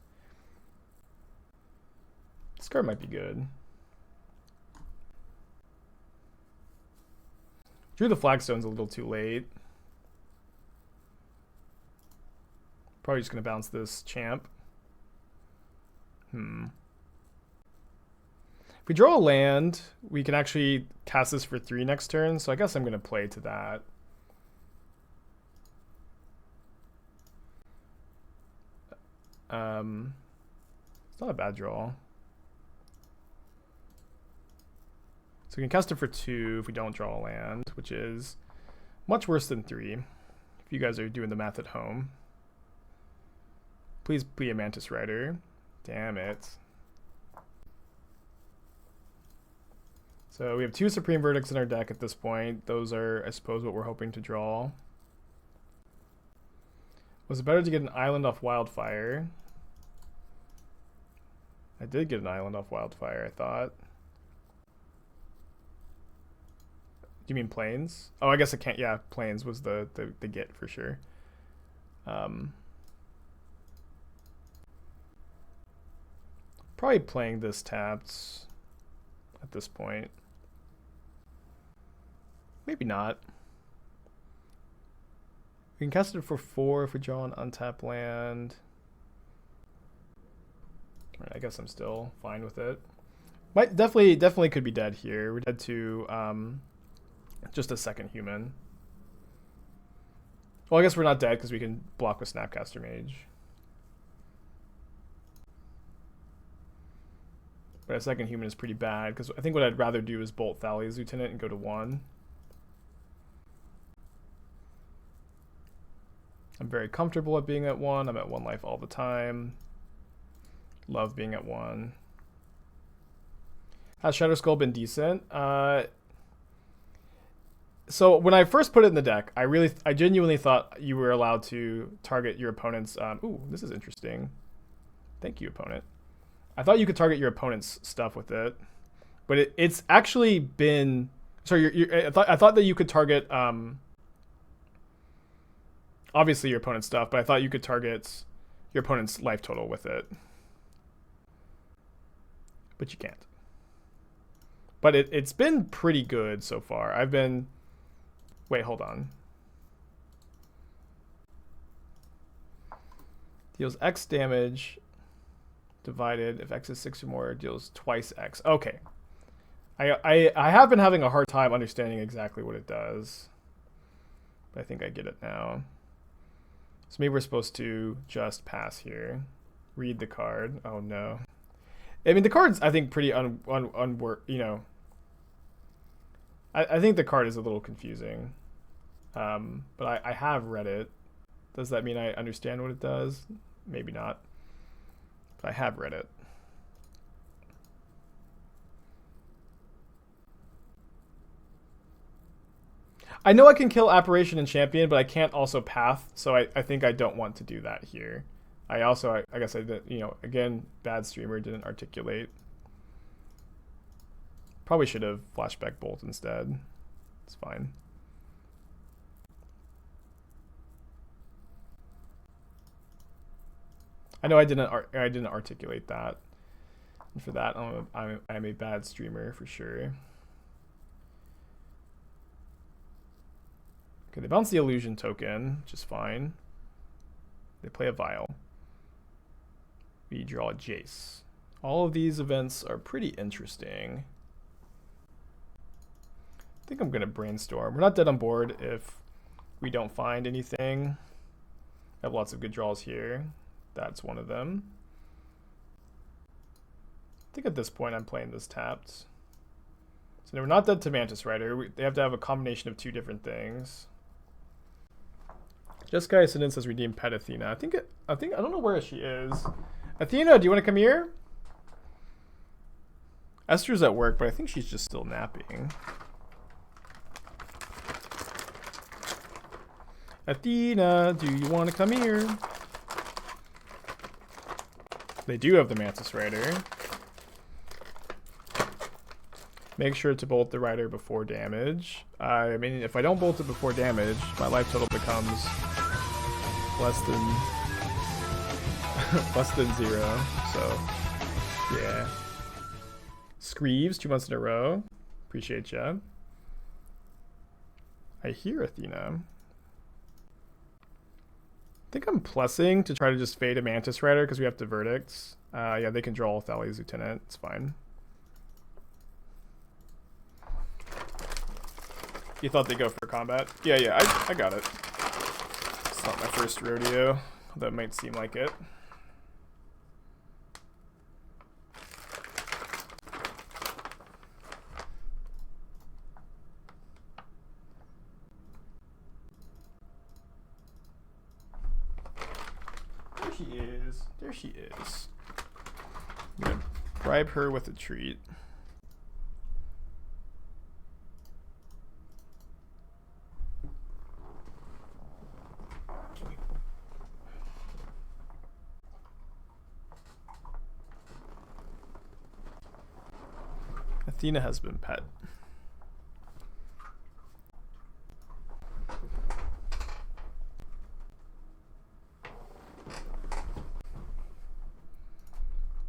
This card might be good. Drew the Flagstones a little too late. Probably just going to bounce this Champ. If we draw a land, we can actually cast this for 3 next turn, so I guess I'm going to play to that. It's not a bad draw. So we can cast it for 2 if we don't draw a land, which is much worse than 3. If you guys are doing the math at home. Please be a Mantis Rider. Damn it. So we have 2 Supreme Verdicts in our deck at this point. Those are, I suppose, what we're hoping to draw. Was it better to get an island off Wildfire? I did get an island off Wildfire, I thought. Do you mean Plains? Oh, I guess I can't. Yeah, Plains was the get for sure. Probably playing this tapped at this point. Maybe not. We can cast it for 4 if we draw an untapped land. I guess I'm still fine with it. Might definitely could be dead here. We're dead to just a second human. Well, I guess we're not dead because we can block with Snapcaster Mage. But a second human is pretty bad because I think what I'd rather do is bolt Thalia's Lieutenant and go to 1. I'm very comfortable at being at 1. I'm at 1 life all the time. Love being at 1. Has Shatterskull been decent? So when I first put it in the deck, I genuinely thought you were allowed to target your opponent's. Ooh, this is interesting. Thank you, opponent. I thought you could target your opponent's stuff with it, but it's actually been. Sorry, I thought that you could target. Obviously your opponent's stuff, but I thought you could target your opponent's life total with it. But you can't. But it's been pretty good so far. I've been... Wait, hold on. Deals X damage divided. If X is 6 or more, deals twice X. Okay. I have been having a hard time understanding exactly what it does. But I think I get it now. So maybe we're supposed to just pass here. Read the card. Oh no. I mean, the card's, I think, pretty you know. I think the card is a little confusing. But I have read it. Does that mean I understand what it does? Maybe not. But I have read it. I know I can kill Apparition and Champion, but I can't also Path, so I think I don't want to do that here. I guess I did, you know, again, bad streamer, didn't articulate. Probably should have Flashback Bolt instead. It's fine. I know I didn't articulate that. And for that, I'm a bad streamer for sure. Okay, they bounce the Illusion token, which is fine. They play a Vial. We draw a Jace. All of these events are pretty interesting. I think I'm going to brainstorm. We're not dead on board if we don't find anything. I have lots of good draws here. That's one of them. I think at this point I'm playing this tapped. So we're not dead to Mantis Rider. They have to have a combination of 2 different things. Jeskai Ascendance has redeemed Pet Athena. I don't know where she is. Athena, do you want to come here? Esther's at work, but I think she's just still napping. Athena, do you want to come here? They do have the Mantis Rider. Make sure to bolt the Rider before damage. I mean, if I don't bolt it before damage, my life total becomes less than 0. So, yeah. Screeves, 2 months in a row. Appreciate ya. I hear Athena. I think I'm plussing to try to just fade a Mantis Rider because we have the verdicts. Yeah, they can draw Thalia's Lieutenant. It's fine. You thought they'd go for combat? Yeah, I got it. It's not my first rodeo. That might seem like it. she is. There she is. I'm gonna bribe her with a treat. Athena has been pet.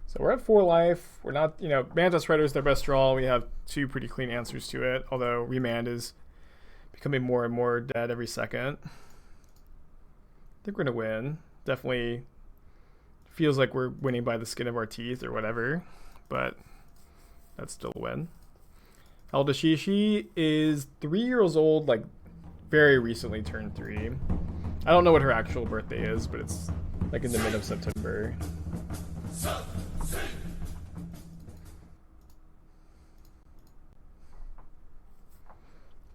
So we're at 4 life. We're not, you know, Mantis Rider is their best draw. We have 2 pretty clean answers to it, although Remand is becoming more and more dead every second. I think we're going to win. Definitely feels like we're winning by the skin of our teeth or whatever, but that's still a win. Eldashishi is 3 years old, like very recently turned 3. I don't know what her actual birthday is, but it's like in the mid of September.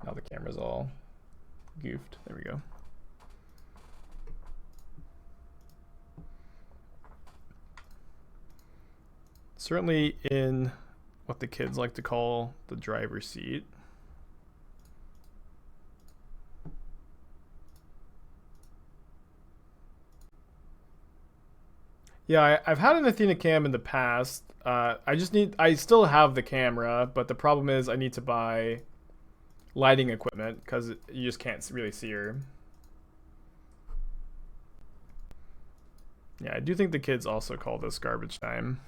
Now the camera's all goofed. There we go. Certainly in what the kids like to call the driver's seat. Yeah, I've had an Athena cam in the past. I still have the camera, but the problem is I need to buy lighting equipment because you just can't really see her. Yeah, I do think the kids also call this garbage time.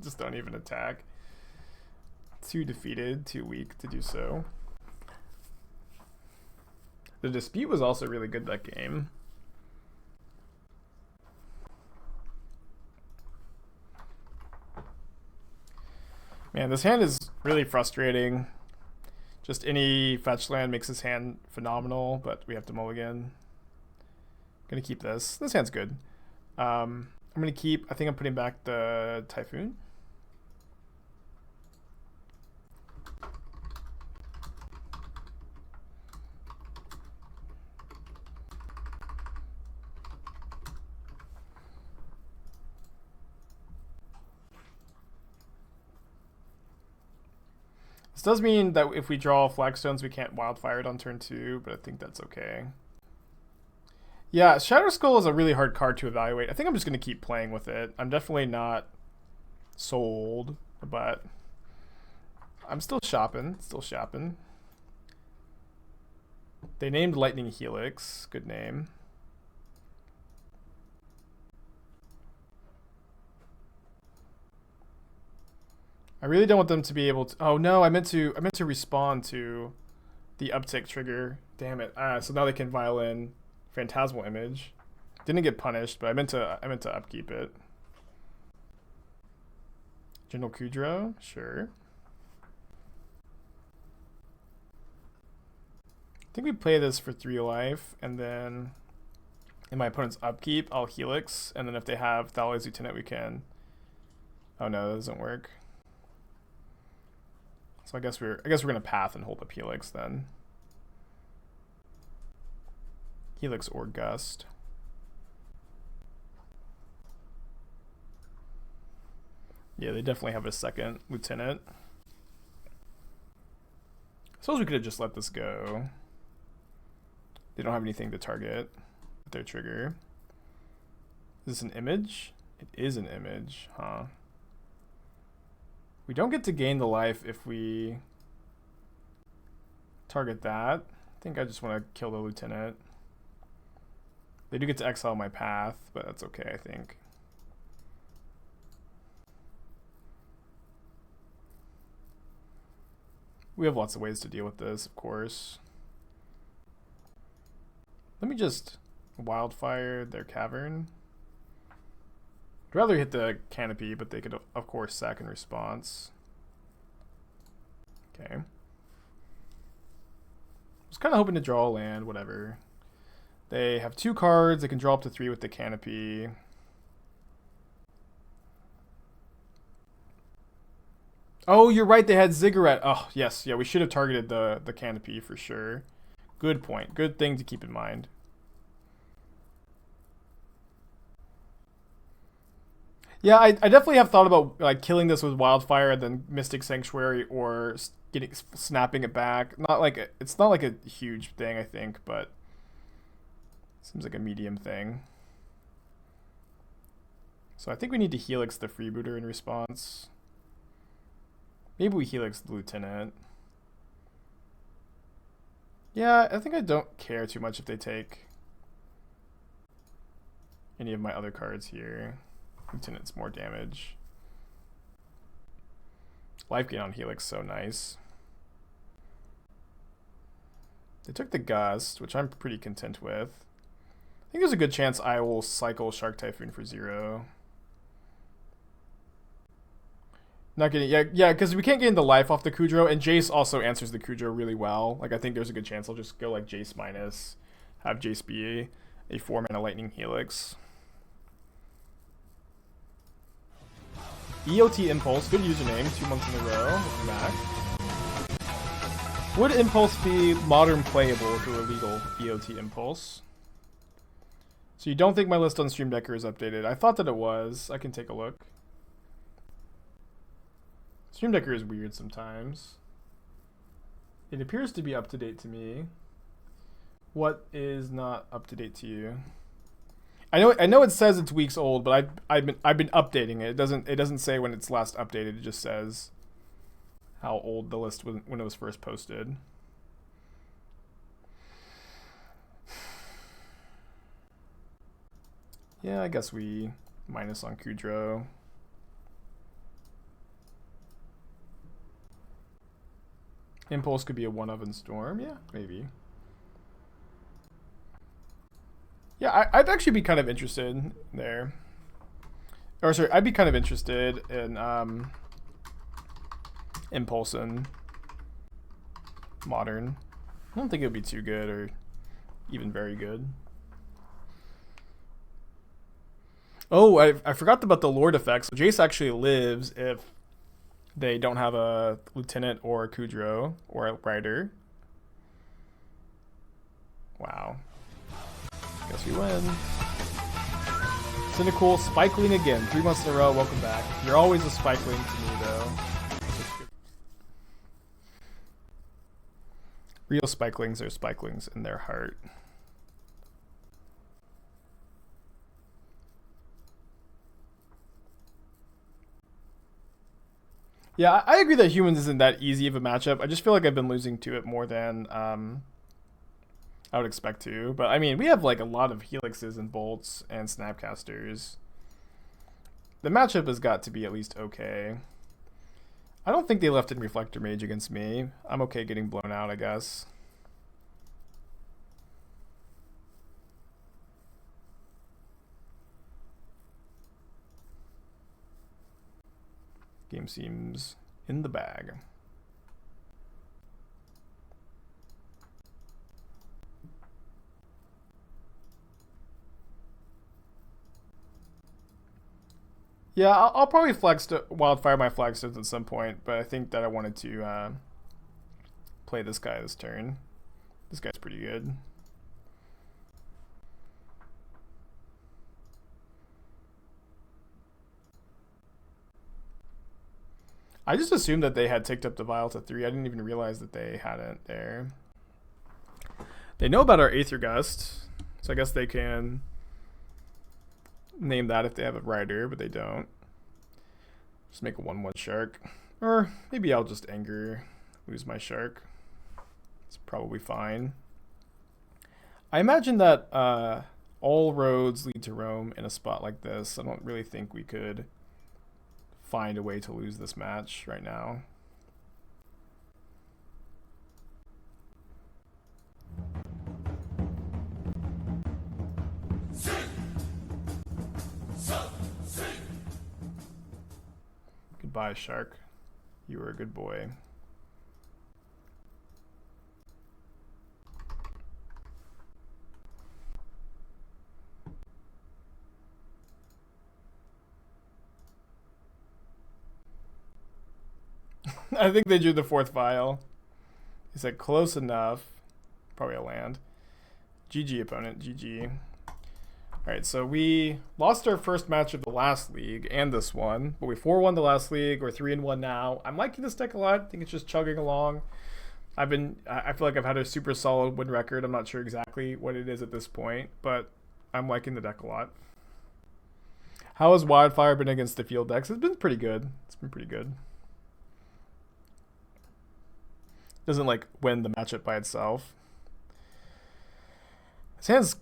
Just don't even attack. Too defeated, too weak to do so. The Dispute was also really good that game. Man, this hand is really frustrating. Just any fetch land makes this hand phenomenal, but we have to mulligan. Gonna keep this. This hand's good. I'm gonna keep, I think I'm putting back the Typhoon. This does mean that if we draw Flagstones, we can't Wildfire it on turn 2, but I think that's okay. Yeah, Shatterskull is a really hard card to evaluate. I think I'm just going to keep playing with it. I'm definitely not sold, but I'm still shopping. They named Lightning Helix. Good name. I really don't want them to be able to... Oh no, I meant to respond to the uptick trigger. Damn it. So now they can violin Phantasmal Image. Didn't get punished, but I meant to upkeep it. General Kudro, sure. I think we play this for 3 life, and then in my opponent's upkeep, I'll Helix, and then if they have Thalia's Lieutenant, we can... Oh no, that doesn't work. So I guess we're gonna path and hold up Helix then. Helix or Gust. Yeah, they definitely have a second Lieutenant. I suppose we could have just let this go. They don't have anything to target with their trigger. Is this an image? It is an image, huh? We don't get to gain the life if we target that. I think I just want to kill the Lieutenant. They do get to exile my path, but that's okay, I think. We have lots of ways to deal with this, of course. Let me just Wildfire their Cavern. I'd rather hit the Canopy, but they could, of course, sack in response. Okay. I was kind of hoping to draw a land, whatever. They have 2 cards. They can draw up to 3 with the Canopy. Oh, you're right. They had Ziggurat. Oh, yes. Yeah, we should have targeted the canopy for sure. Good point. Good thing to keep in mind. Yeah, I definitely have thought about like killing this with Wildfire and then Mystic Sanctuary or snapping it back. It's not like a huge thing, I think, but seems like a medium thing. So I think we need to Helix the Freebooter in response. Maybe we Helix the Lieutenant. Yeah, I think I don't care too much if they take any of my other cards here. Lieutenant's more damage. Life gain on Helix, so nice. They took the Gust, which I'm pretty content with. I think there's a good chance I will cycle Shark Typhoon for 0. Not getting, yeah, because we can't gain the life off the Kudro, and Jace also answers the Kudro really well. Like, I think there's a good chance I'll just go like Jace minus, have Jace be a 4-mana Lightning Helix. EOT Impulse, good username, 2 months in a row. Welcome back. Would Impulse be modern playable if it were legal? EOT Impulse. So you don't think my list on Stream Decker is updated? I thought that it was. I can take a look. Stream Decker is weird sometimes. It appears to be up to date to me. What is not up to date to you? I know it says it's weeks old, but I've been updating it. It doesn't say when it's last updated. It just says how old the list was when it was first posted. Yeah, I guess we minus on Kudro. Impulse could be a 1-of in Storm. Yeah, maybe. Yeah, I'd actually be kind of interested there. Or sorry, I'd be kind of interested in Impulse and Modern. I don't think it would be too good or even very good. Oh, I forgot about the Lord effect. So Jace actually lives if they don't have a Lieutenant or a Kudro or a Rider. Wow. Guess we win. Cynical, Spikeling again. 3 months in a row, welcome back. You're always a Spikeling to me, though. Real Spikelings are Spikelings in their heart. Yeah, I agree that Humans isn't that easy of a matchup. I just feel like I've been losing to it more than I would expect to. But I mean, we have like a lot of Helixes and Bolts and Snapcasters. The matchup has got to be at least okay. I don't think they left in Reflector Mage against me. I'm okay getting blown out, I guess. Game seems in the bag. Yeah, I'll probably Wildfire my Flagstones at some point, but I think that I wanted to play this guy this turn. This guy's pretty good. I just assumed that they had ticked up the Vial to 3. I didn't even realize that they hadn't there. They know about our Aether Gust, so I guess they can name that if they have a Rider, but they don't. Just make a 1/1 Shark. Or maybe I'll just Anger, lose my Shark. It's probably fine. I imagine that all roads lead to Rome in a spot like this. I don't really think we could find a way to lose this match right now. Goodbye, Shark. You were a good boy. I think they drew the fourth vial. He said close enough. Probably a land. GG opponent, GG. Alright, so we lost our first match of the last league and this one, but we 4-1 the last league. We're 3-1 now. I'm liking this deck a lot. I think it's just chugging along. I feel like I've had a super solid win record. I'm not sure exactly what it is at this point, but I'm liking the deck a lot. How has Wildfire been against the field decks? It's been pretty good. It's been pretty good. Doesn't like win the matchup by itself. This hand's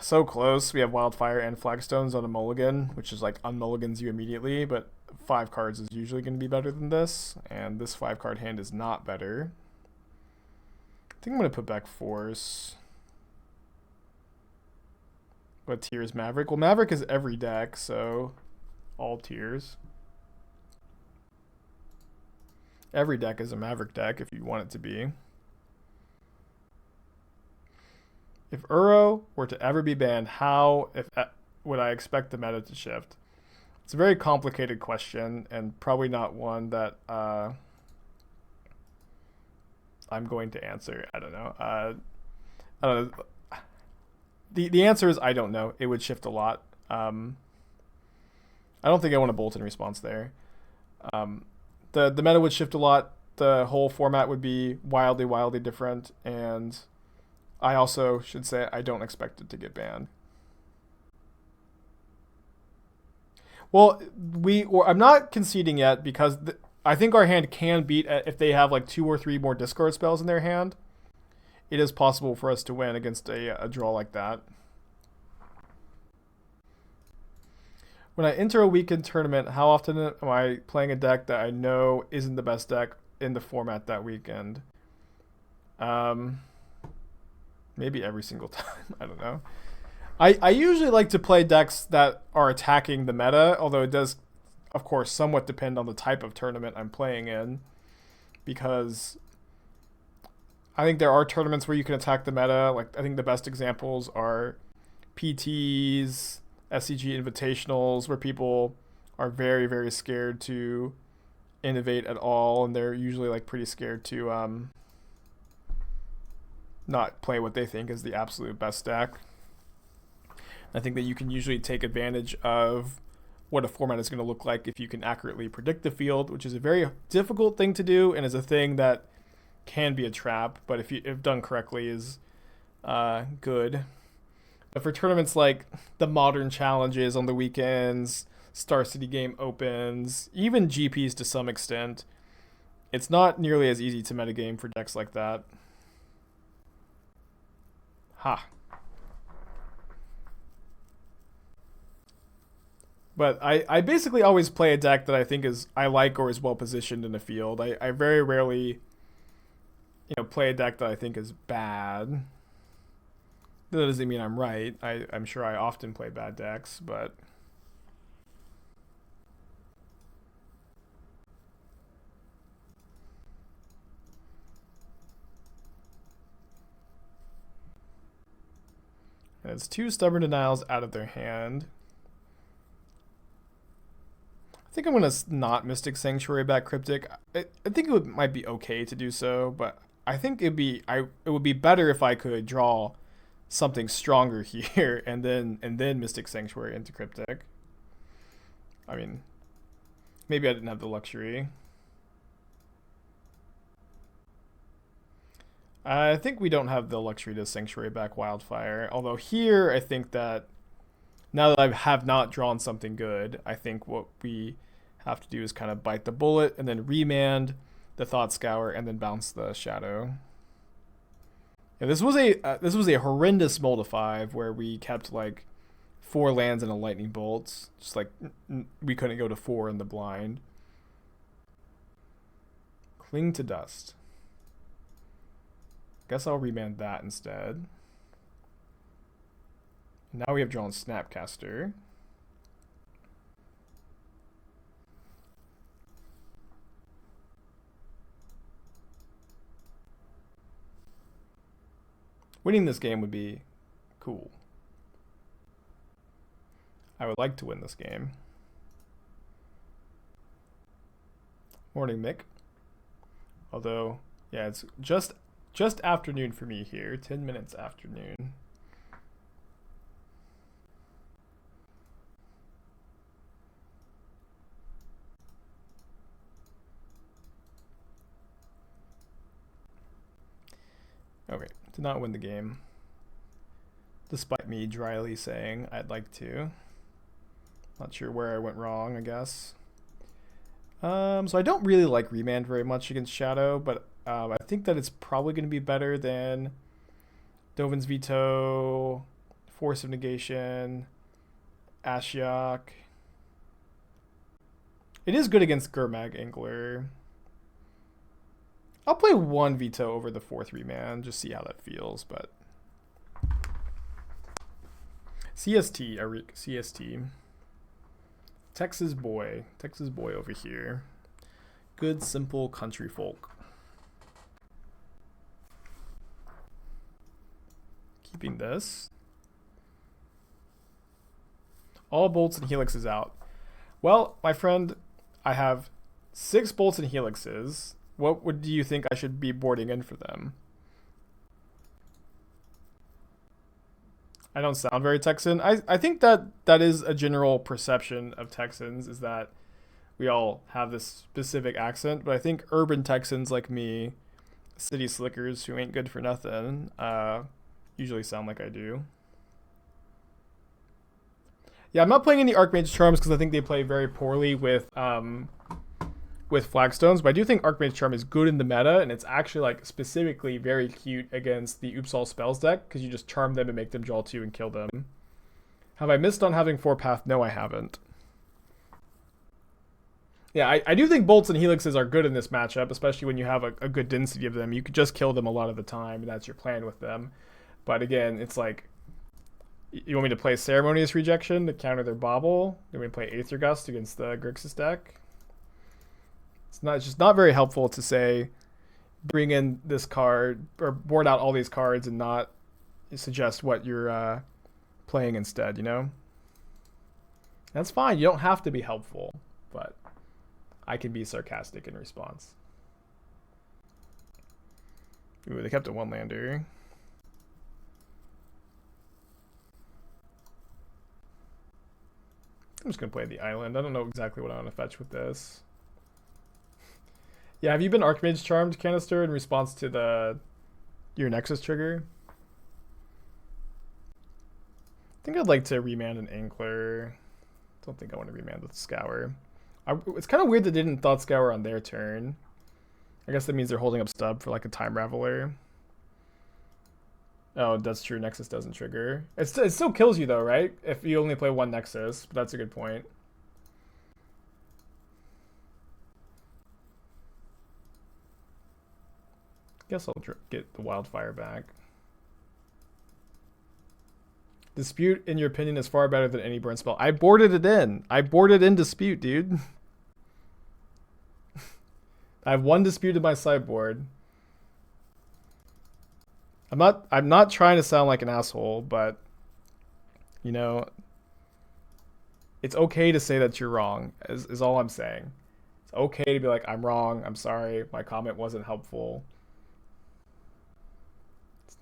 so close. We have Wildfire and Flagstones on a mulligan, which is like unmulligans you immediately, but 5 cards is usually going to be better than this, and this 5-card hand is not better. I think I'm going to put back Force. What tier is Maverick? Well, Maverick is every deck, so all tiers. Every deck is a Maverick deck if you want it to be. If Uro were to ever be banned, how would I expect the meta to shift? It's a very complicated question and probably not one that I'm going to answer. I don't know. I don't know. The answer is I don't know. It would shift a lot. I don't think I want a bolt in response there. The meta would shift a lot. The whole format would be wildly different, and I also should say I don't expect it to get banned. Well, I'm not conceding yet because I think our hand can beat if they have like 2 or 3 more discard spells in their hand. It is possible for us to win against a draw like that. When I enter a weekend tournament, how often am I playing a deck that I know isn't the best deck in the format that weekend? Maybe every single time. I don't know. I usually like to play decks that are attacking the meta, although it does, of course, somewhat depend on the type of tournament I'm playing in, because I think there are tournaments where you can attack the meta. Like, I think the best examples are PTs, SCG Invitationals, where people are very scared to innovate at all, and they're usually like pretty scared to not play what they think is the absolute best deck. I think that you can usually take advantage of what a format is going to look like if you can accurately predict the field, which is a very difficult thing to do and is a thing that can be a trap, but if done correctly is good. But for tournaments like the Modern Challenges on the weekends, Star City Game Opens, even GPs to some extent, it's not nearly as easy to metagame for decks like that. Ha. But I basically always play a deck that I think I like or is well positioned in the field. I very rarely play a deck that I think is bad. That doesn't mean I'm right. I'm sure I often play bad decks, but it's 2 Stubborn Denials out of their hand. I think I'm going to not Mystic Sanctuary back Cryptic. I think might be okay to do so, but I think it would be better if I could draw something stronger here and then Mystic Sanctuary into Cryptic. I mean, maybe I didn't have the luxury. I think we don't have the luxury to Sanctuary back Wildfire, although here I think that now that I have not drawn something good, I think what we have to do is kind of bite the bullet and then remand the Thought Scour and then bounce the Shadow. Yeah, this was a horrendous Mold of 5 where we kept like 4 lands and a Lightning Bolt. Just like we couldn't go to 4 in the blind. Cling to Dust. Guess I'll remand that instead. Now we have drawn Snapcaster. Winning this game would be cool. I would like to win this game. Morning, Mick. Although, yeah, it's just afternoon for me here. 10 minutes afternoon. Okay, did not win the game. Despite me dryly saying I'd like to. Not sure where I went wrong, I guess. So I don't really like Remand very much against Shadow, but I think that it's probably going to be better than Dovin's Veto, Force of Negation, Ashiok. It is good against Gurmag Angler. I'll play one Veto over the 4th Remand, just see how that feels, but... CST, Arik, CST. Texas boy over here. Good, simple country folk. Keeping this. All bolts and helixes out. Well, my friend, I have 6 bolts and helixes. What do you think I should be boarding in for them? I don't sound very Texan. I think that is a general perception of Texans, is that we all have this specific accent, but I think urban Texans like me, city slickers who ain't good for nothing, usually sound like I do. Yeah, I'm not playing any Archmage Charms because I think they play very poorly with Flagstones, but I do think Archmage Charm is good in the meta, and it's actually like specifically very cute against the Oops All Spells deck because you just charm them and make them draw 2 and kill them. Have I missed on having 4-path? No, I haven't. Yeah, I do think bolts and helixes are good in this matchup, especially when you have a good density of them. You could just kill them a lot of the time, and that's your plan with them. But again, it's like, you want me to play Ceremonious Rejection to counter their Bobble? You want me to play Aether Gust against the Grixis deck? It's just not very helpful to say, bring in this card, or board out all these cards and not suggest what you're playing instead, you know? That's fine. You don't have to be helpful, but I can be sarcastic in response. Ooh, they kept a 1-lander. I'm just going to play the island. I don't know exactly what I want to fetch with this. Yeah, have you been Archmage Charmed, Canister, in response to your Nexus trigger? I think I'd like to remand an Angler. Don't think I want to remand with Scour. It's kind of weird they didn't Thought Scour on their turn. I guess that means they're holding up Stub for like a Time Raveler. Oh, that's true. Nexus doesn't trigger. It still kills you though, right? If you only play one Nexus, but that's a good point. Guess I'll get the Wildfire back. Dispute, in your opinion, is far better than any burn spell. I boarded it in. I boarded in Dispute, dude. I have 1 Dispute in my sideboard. I'm not trying to sound like an asshole, but you know, it's okay to say that you're wrong, is all I'm saying. It's okay to be like, I'm wrong, I'm sorry, my comment wasn't helpful.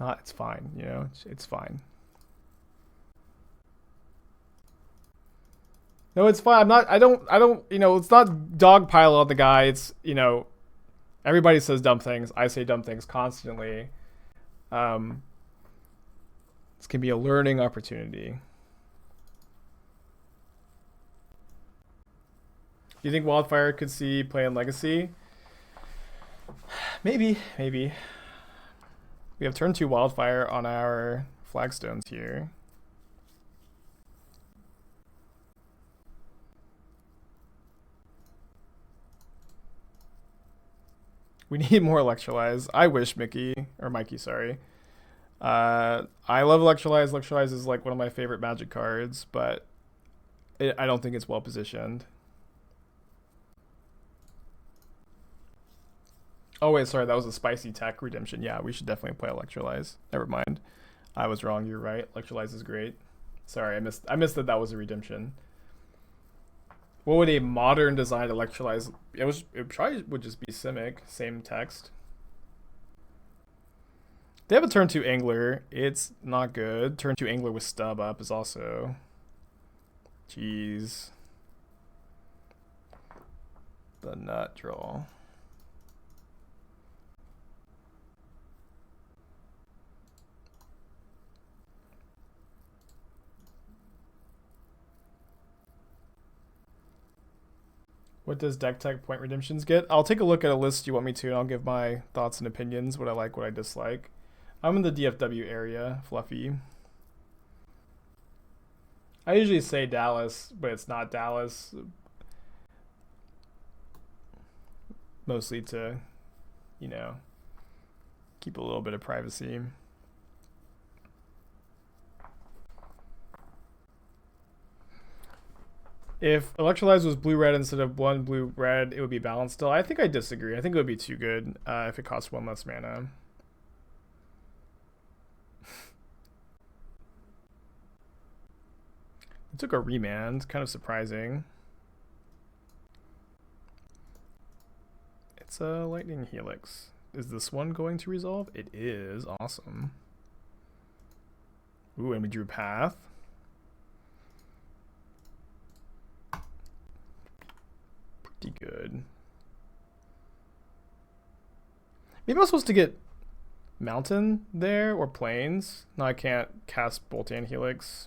It's fine, you know, it's fine. No, it's fine. I don't, you know, it's not dogpile on the guy. It's, you know, everybody says dumb things. I say dumb things constantly. This can be a learning opportunity. Do you think Wildfire could see play in Legacy? Maybe. We have turn 2 Wildfire on our Flagstones here. We need more Electrolyze. I wish, Mikey, sorry. I love Electrolyze. Electrolyze is like one of my favorite Magic cards, but I don't think it's well positioned. Oh wait, sorry, that was a spicy tech redemption. Yeah, we should definitely play Electrolyze. Never mind. I was wrong, you're right. Electrolyze is great. Sorry, I missed that was a redemption. What would a modern design electrolyze? It probably would just be Simic, same text. They have a turn 2 Angler. It's not good. Turn 2 Angler with stub up is also. Jeez. The nut draw. What does deck tech point redemptions get? I'll take a look at a list you want me to, and I'll give my thoughts and opinions, what I like, what I dislike. I'm in the DFW area, Fluffy. I usually say Dallas, but it's not Dallas. Mostly to, you know, keep a little bit of privacy. If Electrolyze was blue-red instead of one blue-red, it would be balanced still. I think I disagree. I think it would be too good if it costs one less mana. It took a Remand. Kind of surprising. It's a Lightning Helix. Is this one going to resolve? It is. Awesome. Ooh, and we drew Path. Pretty good. Maybe I'm supposed to get Mountain there or Plains. No, I can't cast Boltane Helix.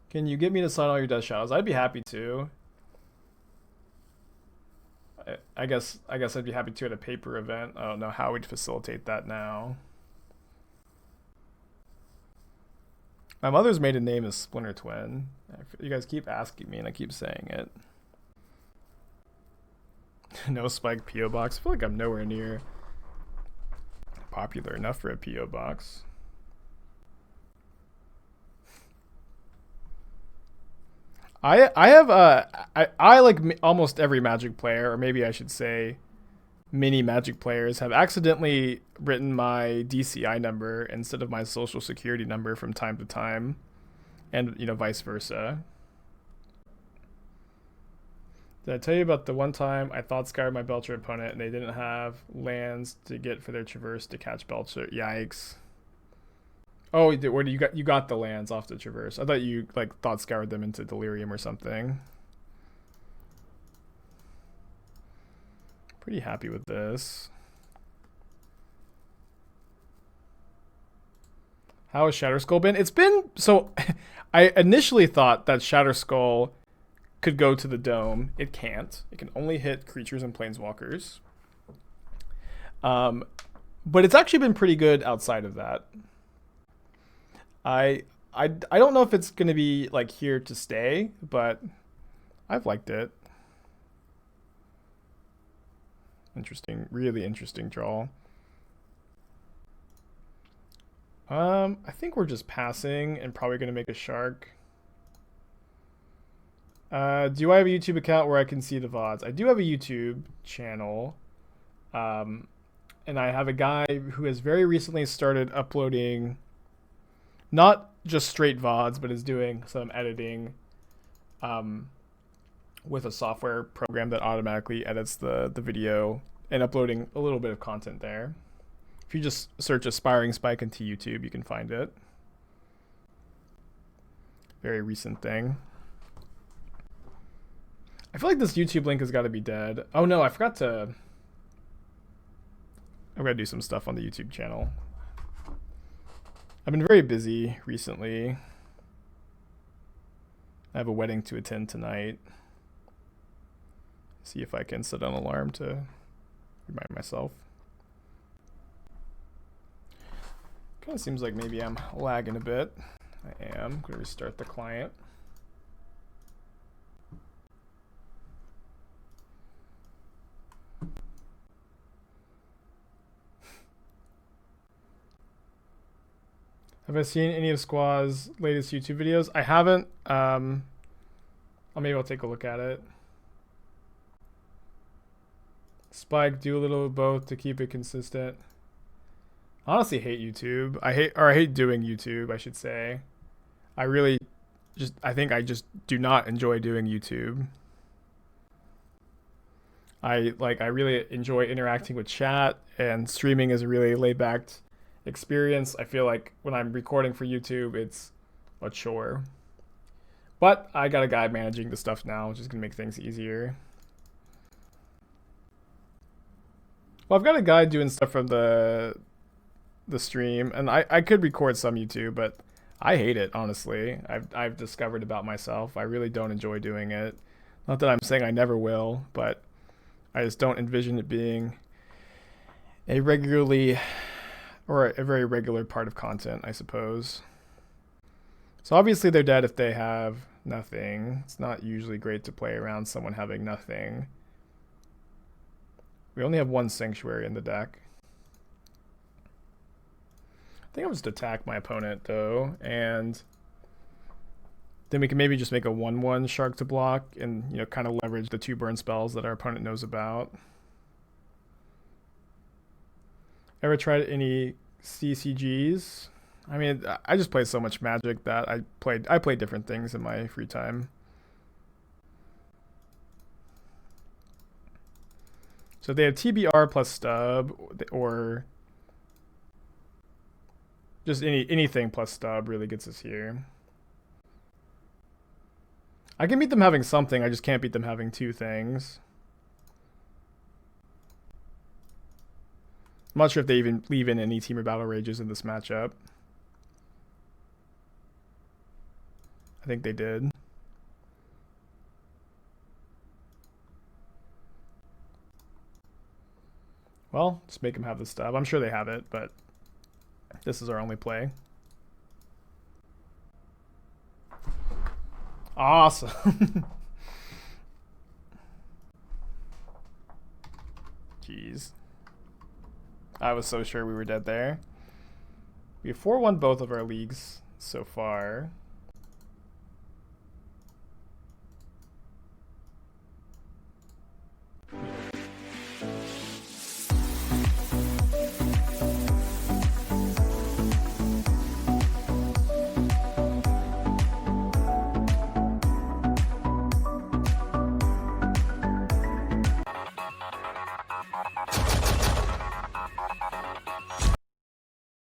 Can you get me to sign all your Death Shadows? I'd be happy to. I guess I'd be happy to at a paper event. I don't know how we'd facilitate that now. My mother's maiden name is Splinter Twin. You guys keep asking me and I keep saying it. No Spike P.O. Box. I feel like I'm nowhere near popular enough for a P.O. Box. I like almost every Magic player, or maybe I should say many Magic players have accidentally written my DCI number instead of my social security number from time to time, and you know, vice versa. Did I tell you about the one time I thought scoured my Belcher opponent and they didn't have lands to get for their Traverse to catch Belcher? Yikes. Oh, where you got the lands off the Traverse? I thought you like thought scoured them into Delirium or something. Pretty happy with this. How has Shatterskull been? It's been so. I initially thought that Shatterskull could go to the dome. It can't. It can only hit creatures and planeswalkers. But it's actually been pretty good outside of that. I don't know if it's going to be like here to stay, but I've liked it. Interesting, really interesting draw. I think we're just passing and probably going to make a shark. Do I have a YouTube account where I can see the VODs? I do have a YouTube channel. And I have a guy who has very recently started uploading not just straight VODs, but is doing some editing with a software program that automatically edits the video and uploading a little bit of content there. If you just search Aspiring Spike into YouTube, you can find it. Very recent thing. I feel like this YouTube link has got to be dead. Oh no, I forgot to... I'm going to do some stuff on the YouTube channel. I've been very busy recently. I have a wedding to attend tonight. See if I can set an alarm to remind myself. Kind of seems like maybe I'm lagging a bit. I am. I'm going to restart the client. Have I seen any of Squaw's latest YouTube videos? I haven't. Maybe I'll take a look at it. Spike, do a little of both to keep it consistent. Honestly hate YouTube. I hate doing YouTube, I should say. I really I think I just do not enjoy doing YouTube. I really enjoy interacting with chat, and streaming is a really laid back experience. I feel like when I'm recording for YouTube, it's a chore. But I got a guy managing the stuff now, which is gonna make things easier. Well, I've got a guy doing stuff from the stream, and I could record some YouTube, but I hate it, honestly. I've discovered about myself. I really don't enjoy doing it. Not that I'm saying I never will, but I just don't envision it being a regularly or a very regular part of content, I suppose. So obviously they're dead if they have nothing. It's not usually great to play around someone having nothing. We only have one Sanctuary in the deck. I think I'll just attack my opponent though, and then we can maybe just make a 1/1 Shark to block and, you know, kind of leverage the 2 burn spells that our opponent knows about. Ever tried any CCGs? I mean, I just play so much Magic that I play different things in my free time. So if they have TBR plus stub, or just anything plus stub really gets us here. I can beat them having something, I just can't beat them having 2 things. I'm not sure if they even leave in any Team or Battle Rages in this matchup. I think they did. Well, just make them have the stub. I'm sure they have it, but this is our only play. Awesome. Jeez. I was so sure we were dead there. We have 4-1 both of our leagues so far.